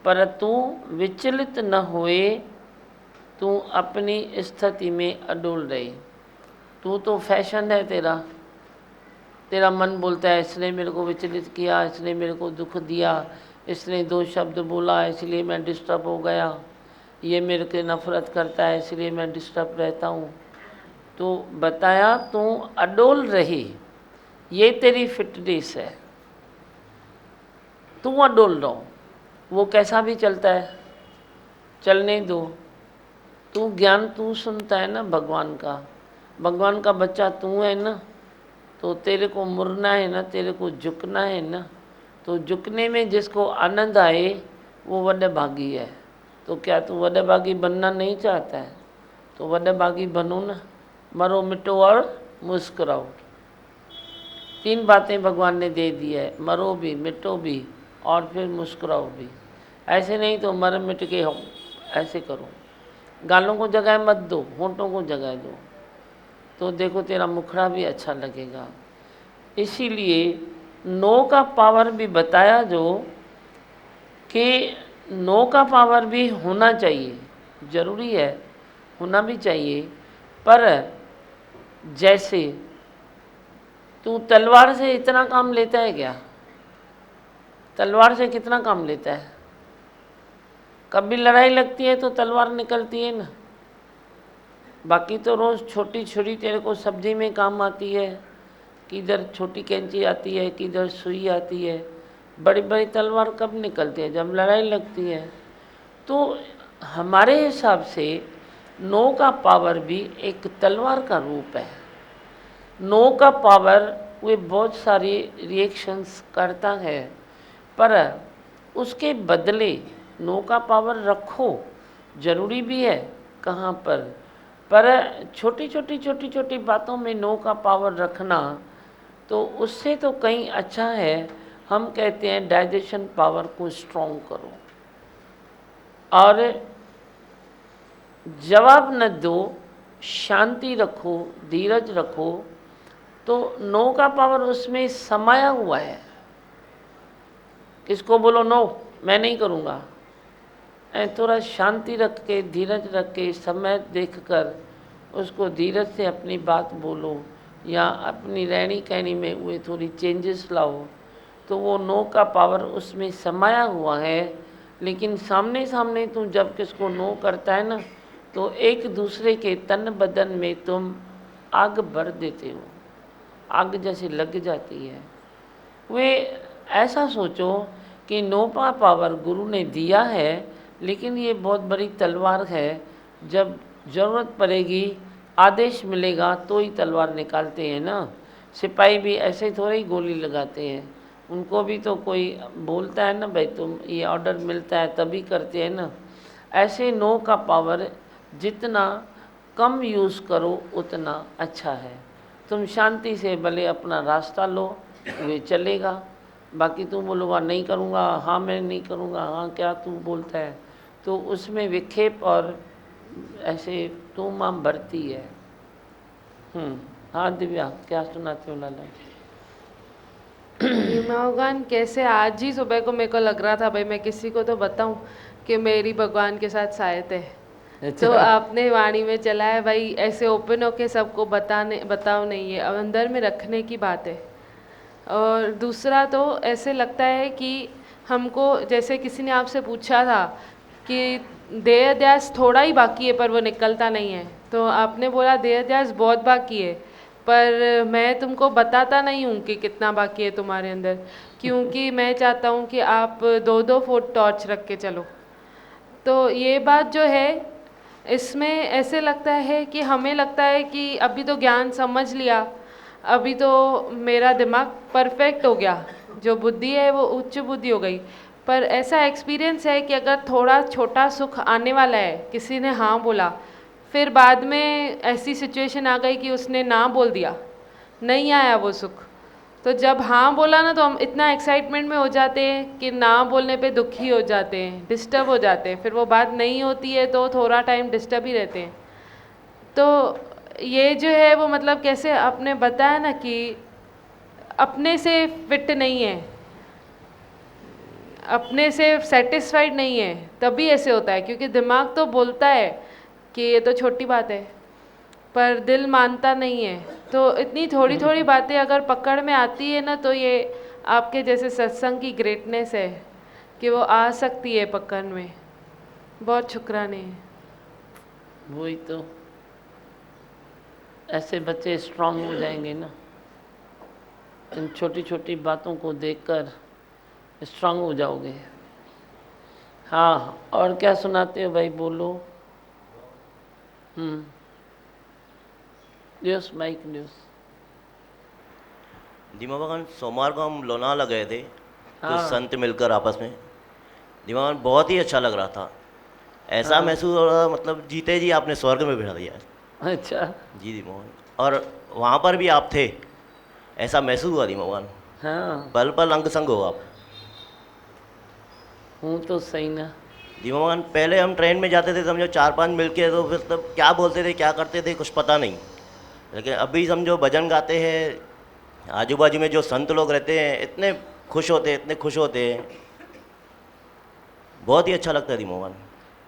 पर तू विचलित न होए, तू अपनी स्थिति में अडोल रहे। तू तो फैशन है तेरा। तेरा मन बोलता है इसने मेरे को विचलित किया, इसने मेरे को दुख दिया, इसने दो शब्द बोला इसलिए मैं डिस्टर्ब हो गया, ये मेरे को नफरत करता है इसलिए मैं डिस्टर्ब रहता हूँ। तो बताया तू अडोल रही, ये तेरी फिटनेस है। तू अडोल रहो, वो कैसा भी चलता है चलने दो। तू ज्ञान तू सुनता है ना भगवान का बच्चा तू है ना, तो तेरे को मुड़ना है ना, तेरे को झुकना है ना। तो झुकने में जिसको आनंद आए वो वड्डभागी है। तो क्या तू वड्डभागी बनना नहीं चाहता है? तो वड्डभागी बनो ना। मरो मिटो और मुस्कुराओ। 3 बातें भगवान ने दे दी है, मरो भी, मिटो भी और फिर मुस्कुराओ भी। ऐसे नहीं तो मर मिट के हो, ऐसे करो। गालों को जगह मत दो, होंठों को जगह दो, तो देखो तेरा मुखड़ा भी अच्छा लगेगा। इसीलिए नो का पावर भी बताया जो कि नो का पावर भी होना चाहिए, ज़रूरी है, होना भी चाहिए। पर जैसे तू तलवार से इतना काम लेता है क्या? तलवार से कितना काम लेता है? कभी लड़ाई लगती है तो तलवार निकलती है ना। बाकी तो रोज़ छोटी छुरी तेरे को सब्जी में काम आती है, किधर छोटी कैंची आती है, किधर सुई आती है। बड़ी बड़ी तलवार कब निकलती है? जब लड़ाई लगती है। तो हमारे हिसाब से नो का पावर भी एक तलवार का रूप है। नो का पावर वे बहुत सारी रिएक्शंस करता है, पर उसके बदले नो का पावर रखो, ज़रूरी भी है कहाँ पर छोटी छोटी बातों में नो का पावर रखना, तो उससे तो कहीं अच्छा है। हम कहते हैं डाइजेशन पावर को स्ट्रॉन्ग करो और जवाब न दो, शांति रखो, धीरज रखो, तो नो का पावर उसमें समाया हुआ है। किसको बोलो नो, मैं नहीं करूँगा। थोड़ा शांति रख के, धीरज रख के, समय देखकर उसको धीरज से अपनी बात बोलो, या अपनी रहनी कहनी में हुए थोड़ी चेंजेस लाओ, तो वो नो का पावर उसमें समाया हुआ है। लेकिन सामने सामने तुम जब किसको नो करता है ना, तो एक दूसरे के तन बदन में तुम आग भर देते हो, आग जैसे लग जाती है। वे ऐसा सोचो कि नो का पावर गुरु ने दिया है, लेकिन ये बहुत बड़ी तलवार है। जब ज़रूरत पड़ेगी, आदेश मिलेगा तो ही तलवार निकालते हैं ना। सिपाही भी ऐसे थोड़े ही गोली लगाते हैं, उनको भी तो कोई बोलता है ना, भाई तुम ये ऑर्डर मिलता है तभी करते हैं ना। ऐसे नो का पावर जितना कम यूज़ करो उतना अच्छा है। तुम शांति से भले अपना रास्ता लो, वे चलेगा। बाकी तू बोलूँगा नहीं करूँगा, हाँ मैं नहीं करूँगा, हाँ क्या तू बोलता है, तो उसमें विक्षेप और ऐसे तू माँ बढ़ती है। हाँ दिव्या, क्या सुनाते हो लाला? भगवान कैसे आज ही सुबह को मेरे को लग रहा था भाई मैं किसी को तो बताऊं कि मेरी भगवान के साथ शायद है। तो आपने वाणी में चला है भाई, ऐसे ओपन होके सबको बताओ नहीं, है अंदर में रखने की बात है। और दूसरा तो ऐसे लगता है कि हमको, जैसे किसी ने आपसे पूछा था कि देह अध्यास थोड़ा ही बाकी है पर वो निकलता नहीं है, तो आपने बोला देह अध्यास बहुत बाकी है, पर मैं तुमको बताता नहीं हूँ कि कितना बाकी है तुम्हारे अंदर, क्योंकि मैं चाहता हूँ कि आप 2-2 फुट टॉर्च रख के चलो। तो ये बात जो है, इसमें ऐसे लगता है कि हमें लगता है कि अभी तो ज्ञान समझ लिया, अभी तो मेरा दिमाग परफेक्ट हो गया, जो बुद्धि है वो उच्च बुद्धि हो गई। पर ऐसा एक्सपीरियंस है कि अगर थोड़ा छोटा सुख आने वाला है, किसी ने हाँ बोला, फिर बाद में ऐसी सिचुएशन आ गई कि उसने ना बोल दिया, नहीं आया वो सुख, तो जब हाँ बोला ना तो हम इतना एक्साइटमेंट में हो जाते हैं कि ना बोलने पे दुखी हो जाते हैं, डिस्टर्ब हो जाते हैं, फिर वो बात नहीं होती है तो थोड़ा टाइम डिस्टर्ब ही रहते हैं। तो ये जो है वो मतलब कैसे आपने बताया ना कि अपने से फिट नहीं है, अपने से सेटिस्फाइड नहीं है, तभी ऐसे होता है। क्योंकि दिमाग तो बोलता है कि ये तो छोटी बात है, पर दिल मानता नहीं है। तो इतनी थोड़ी थोड़ी बातें अगर पकड़ में आती है ना, तो ये आपके जैसे सत्संग की ग्रेटनेस है कि वो आ सकती है पकड़ में। बहुत शुक्राने हैं। वही तो, ऐसे बच्चे स्ट्रांग हो जाएंगे ना, इन छोटी छोटी बातों को देखकर स्ट्रांग हो जाओगे। हाँ, और क्या सुनाते हो भाई, बोलो। News mic news. दीमा भगवान सोमवार को हम लोनावाला गए थे, कुछ हाँ। संत मिलकर आपस में। दीमा भगवान बहुत ही अच्छा लग रहा था, ऐसा महसूस हो रहा, मतलब जीते जी आपने स्वर्ग में बिठा दिया। अच्छा जी दीमा भगवान, और वहाँ पर भी आप थे, ऐसा महसूस हुआ दीमा भगवान। हाँ, पल पल अंग संग हो आप। हूँ तो सही ना। दीवान पहले हम ट्रेन में जाते थे, समझो 4-5 मिलके, तो फिर तब क्या बोलते थे क्या करते थे कुछ पता नहीं। लेकिन अभी समझो भजन गाते हैं, आजू बाजू में जो संत लोग रहते हैं इतने खुश होते हैं, इतने खुश होते हैं, बहुत ही अच्छा लगता है दीवान।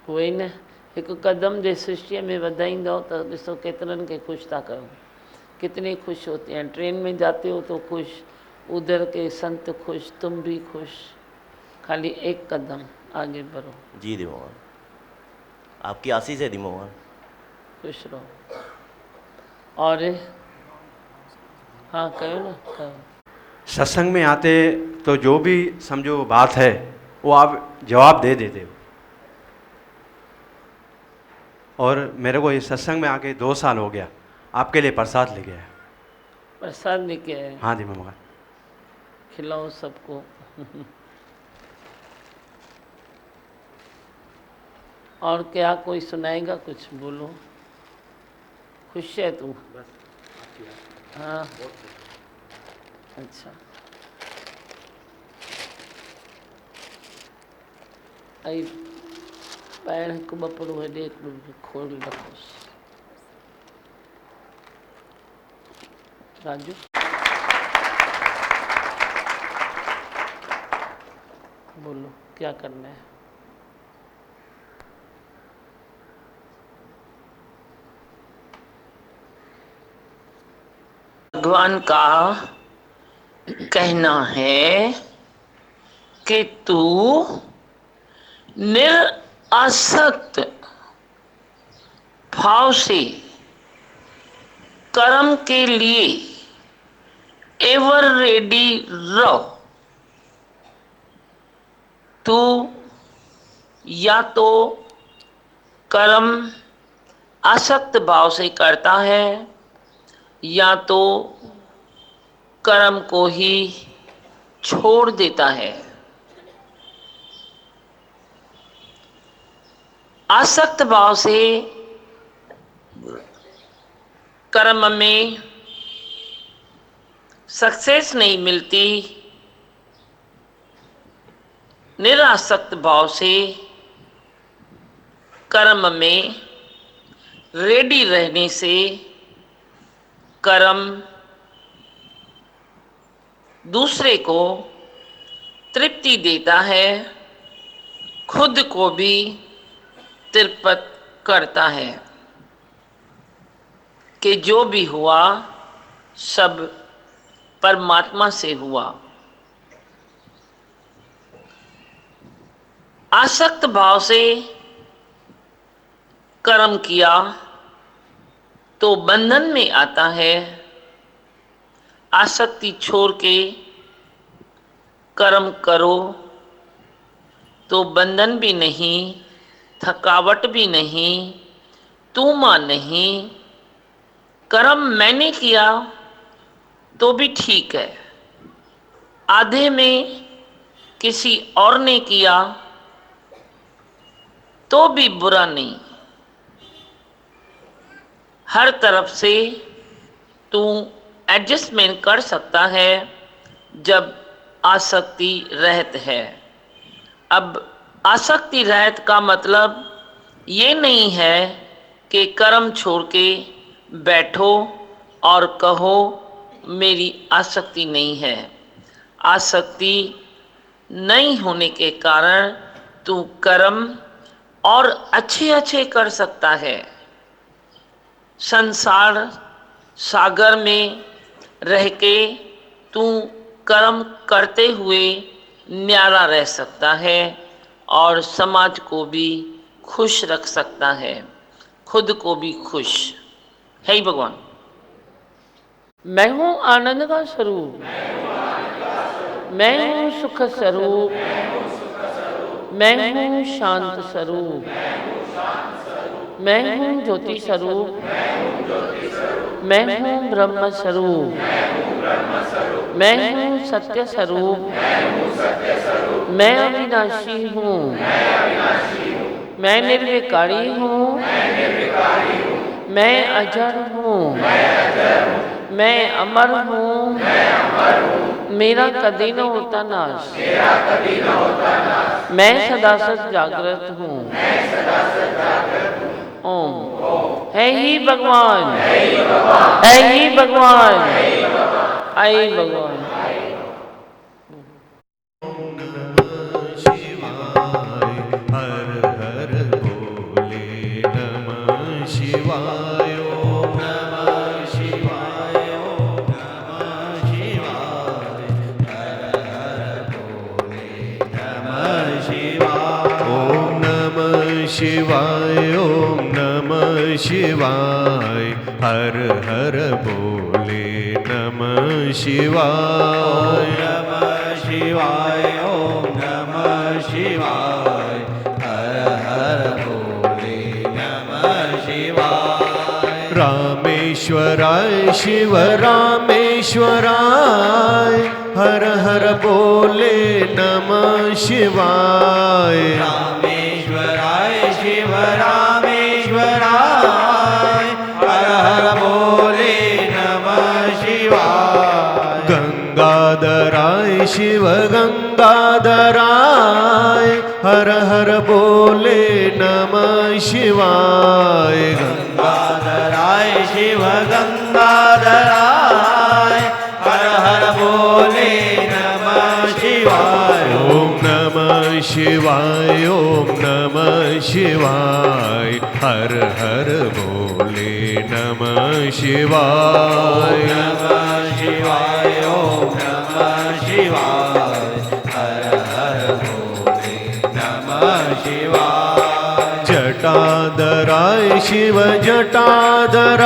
वही न, हिकु कदम जे सृष्टि में वधाईंदो त ॾिसो केतिरनि खे ख़ुशि था कयो, कितने खुश होते हैं। ट्रेन में जाते हो तो खुश, उधर के संत खुश, तुम भी खुश, खाली एक कदम आगे बढ़ो। जी दीवान, आपकी आशीष है दीवान। खुश रहो। और हाँ कहो ना, कहो। सत्संग में आते तो जो भी समझो बात है वो आप जवाब दे देते हो। और मेरे को इस सत्संग में आके 2 साल हो गया, आपके लिए प्रसाद लेके आया। प्रसाद लेके आए? हाँ जी मामा। खिलाओ सबको। और क्या कोई सुनाएगा कुछ? बोलो। खुश है तू? हाँ अच्छा। आई पैर हिकु ॿ हेॾे खोल रखोसि। राजू बोलो क्या करना है? भगवान का कहना है कि तू निरासक्त भाव से कर्म के लिए एवर रेडी रहो। तू या तो कर्म आसक्त भाव से करता है या तो कर्म को ही छोड़ देता है। आसक्त भाव से कर्म में सक्सेस नहीं मिलती, निरासक्त भाव से कर्म में रेडी रहने से कर्म दूसरे को तृप्ति देता है, खुद को भी तृप्त करता है कि जो भी हुआ सब परमात्मा से हुआ। आसक्त भाव से कर्म किया तो बंधन में आता है, आसक्ति छोड़ के कर्म करो तो बंधन भी नहीं, थकावट भी नहीं, तूमा नहीं। कर्म मैंने किया तो भी ठीक है, आधे में किसी और ने किया तो भी बुरा नहीं। हर तरफ से तू एडजस्टमेंट कर सकता है जब आसक्ति रहित है। अब आसक्ति रहित का मतलब ये नहीं है कि कर्म छोड़ के बैठो और कहो मेरी आसक्ति नहीं है। आसक्ति नहीं होने के कारण तू कर्म और अच्छे अच्छे कर सकता है। संसार सागर में रह के तू कर्म करते हुए न्यारा रह सकता है और समाज को भी खुश रख सकता है, खुद को भी खुश है ही भगवान। मैं हूँ आनंद का स्वरूप, मैं हूँ सुख स्वरूप, मैं हूँ शांत स्वरूप, मैं हूँ ज्योति स्वरूप, मैं हूँ ब्रह्म स्वरूप, मैं हूँ सत्य स्वरूप, मैं अविनाशी हूँ, मैं निर्विकारी हूँ, मैं अजर हूँ, मैं अमर हूँ, मेरा कदी न होता नाश, मैं सदा सत जागृत हूँ। ओम। है ही भगवान, है ही भगवान, आई भगवान। शिवाय ओम नमः शिवाय, हर हर बोले नमः शिवाय। नमः शिवाय ओम नमः शिवाय, हर हर बोले नमः शिवाय। रामेश्वराय शिव रामेश्वराय, हर हर बोले नमः शिवाय। शिव रामेश्वराय, हर हर बोले नमः शिवाय। गंगाधराय शिव गंगाधराय, हर हर बोले नमः शिवाय। गंगाधराय शिव गंगाधराय, हर हर बोले नमः शिवाय। ओम नमः शिवाय ओम नमः शिवाय, हर हर बोले नमः शिवाय। नमः शिवाय ओम नमः शिवाय, हर हर बोले नमः शिवाय। जटाधराय शिव जटाधराय,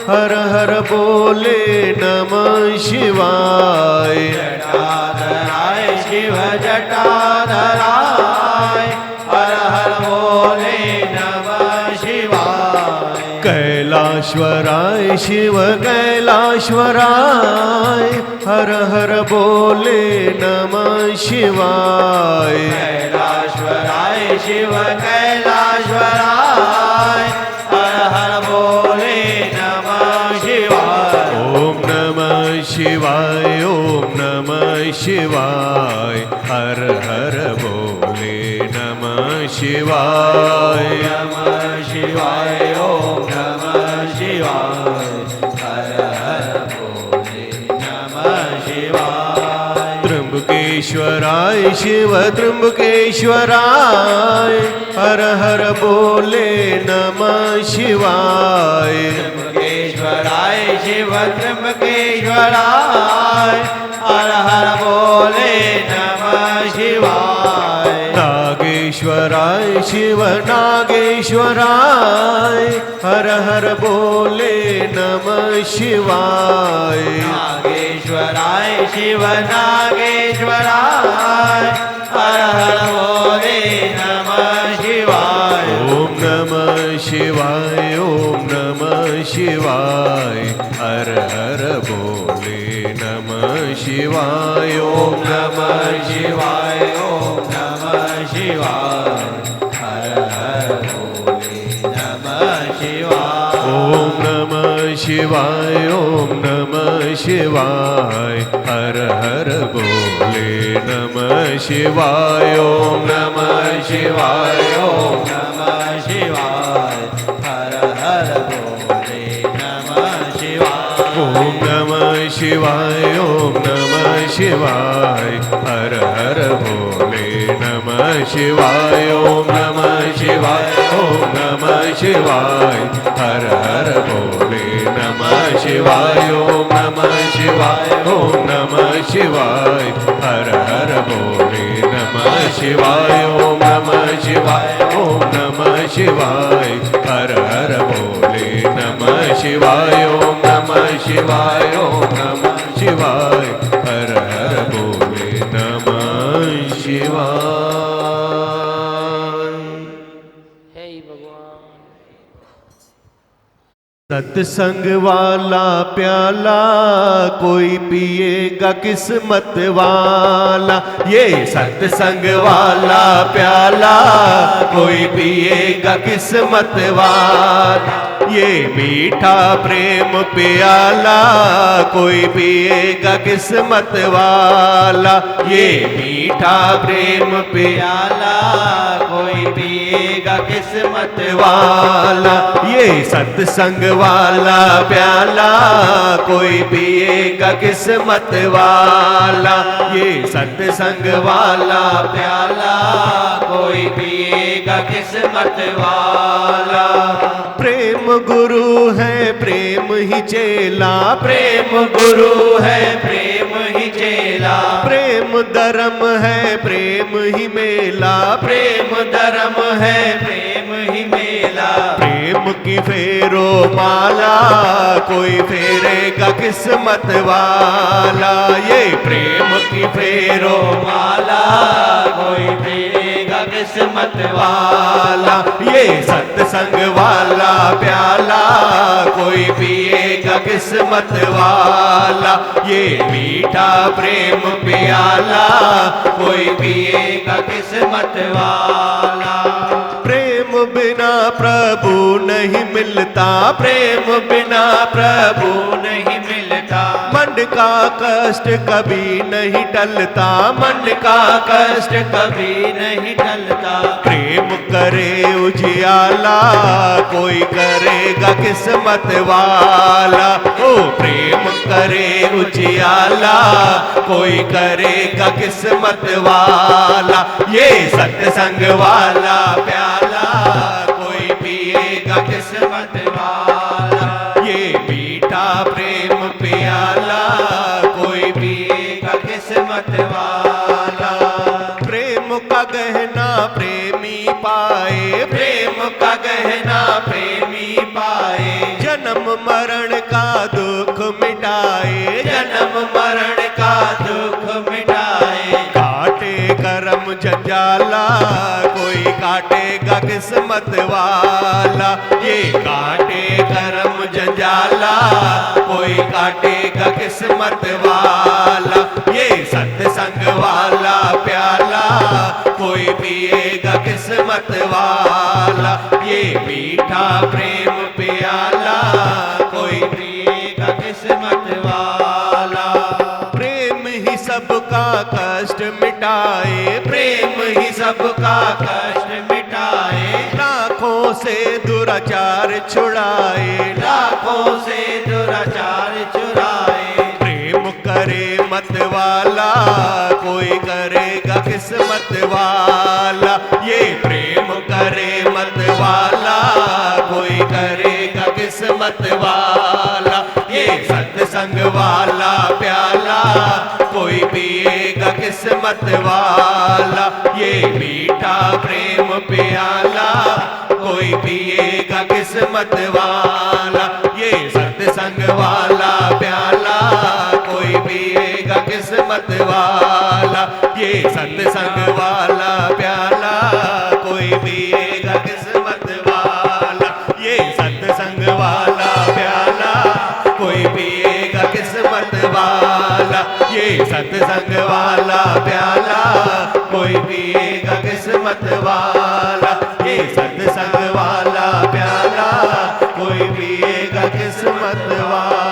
हर हर बोले नमः शिवाय। जटाधराय शिव जटाधराय, हर हर बोले नमः शिवाय। कैलाश्वराय शिव कैलाश्वराय, हर हर बोले नमः शिवाय। कैलाश्वराय शिव कैलाश्वराय, हर हर बोले नमः शिवाय। ओम नमः शिवाय ओम नमः शिवाय, हर हर बोले नमः शिवाय। नमः शिवाय ओम नमः शिवाय, हर हर बोले नमः शिवाय। त्र्यंबकेश्वराय शिव त्र्यंबकेश्वराय, हर हर बोले नमः शिवाय। त्र्यंबकेश्वराय शिव त्र्यंबकेश्वराय, हर हर बोले नमः शिवाय। नागेश्वराय शिव नागेश्वराय, हर हर बोले नमः शिवाय। नागेश्वराय शिव नागेश्वराय, हर हर बोले नमः शिवाय। ओम नमः शिवाय ओम नमः शिवाय, हर हर बोले नमः शिवाय। ओम नमः शिवाय ओम नमः शिवाय, हर हर बोले नमः शिवाय। ओम नमः शिवाय ओम नमः शिवाय, हर हर बोले नमः शिवाय। ओम नमः शिवाय ओम नमः शिवाय, हर हर बोले नमः शिवाय। ओम नमः शिवाय ओम नमः शिवाय, हर हर बोले नमः शिवाय। ओम नमः शिवाय ओम नमः शिवाय, हर हर बोले नमः शिवाय। ओम नमः शिवाय ओम नमः शिवाय, हर हर बोले नमः शिवाय। ओम नमः शिवाय ओम नमः शिवाय, हर हर बोले नमः शिवाय। ओम नमः शिवाय ओम नमः शिवाय, हर हर बोले नमः शिवाय। सत्संग वाला प्याला कोई पिएगा किस्मत वाला। ये सत्संग वाला प्याला कोई पिएगा किस्मत वाला। ये मीठा प्रेम प्याला कोई पिएगा किस्मत वाला। ये मीठा प्रेम प्याला कोई पिएगा किस्मत वाला। ये सत्संग वाला प्याला कोई पिएगा किस्मत वाला। ये सत्संग वाला प्याला कोई पिएगा किस्मत वाला। प्रेम गुरु है प्रेम ही चेला, प्रेम गुरु है प्रेम ही चेला। प्रेम धर्म है प्रेम ही मेला, प्रेम धर्म है प्रेम ही मेला। प्रेम की फेरो माला कोई फेरेगा किस्मत वाला। ये प्रेम की फेरो माला कोई फेरेगा किस्मत वाला। ये सत्संग वाला प्याला कोई पिएगा किस्मत वाला। ये मीठा प्रेम प्याला कोई पिएगा किस्मत वाला। प्रेम बिना प्रभु नहीं मिलता, प्रेम बिना प्रभु नहीं मिलता। मन का कष्ट कभी नहीं टलता, मन का कष्ट कभी नहीं टलता। प्रेम करे उजियाला कोई करेगा किस्मत वाला। ओ प्रेम करे उजियाला कोई करेगा किस्मत वाला। ये सत्संग वाला प्याला कोई पिएगा किस्मत वाला। ये मीठा प्रेम प्याला कोई पिएगा किस्मत वाला। प्रेम का गहना प्रेमी पाए, प्रेम का गहना प्रेमी पाए। जन्म मरण का दुख मिटाए, जन्म मरण का दुख मिटाए। काटे करम जंजाला कोई काटेगा किस्मत वाला। ये काटे करम जंजाला कोई काटेगा किस्मत वाला। ये सत्संग वाला प्याला कोई पिएगा किस्मत वाला। ये मीठा प्रेम प्याला कोई पिएगा किस्मत वाला। प्रेम ही सबका कष्ट मिटाए, प्रेम ही सबका कष्ट मिटाए। लाखों से दुराचार छुड़ाए, लाखों से दुराचार छुड़ाए। प्रेम करे मत वाला कोई करेगा किस्मत वाला। ये प्रेम करे मत वाला कोई करेगा किस्मत वाला। ये सत्संग वाला प्याला कोई पिएगा किस्मत वाला। ये मीठा प्रेम प्याला कोई पिएगा किस्मत वाला। ये सत्संग वाला प्याला कोई पिएगा किस्मत वाला। ये सत्संग वाला प्याला कोई पिएगा किस्मत वाला। ये सत्संग वाला प्याला कोई पिएगा किस्मत वाला। ये सत्संग वाला प्याला कोई पिएगा किस्मत वाला। ये सत्संग वाला प्याला कोई पिएगा किस्मत वाला।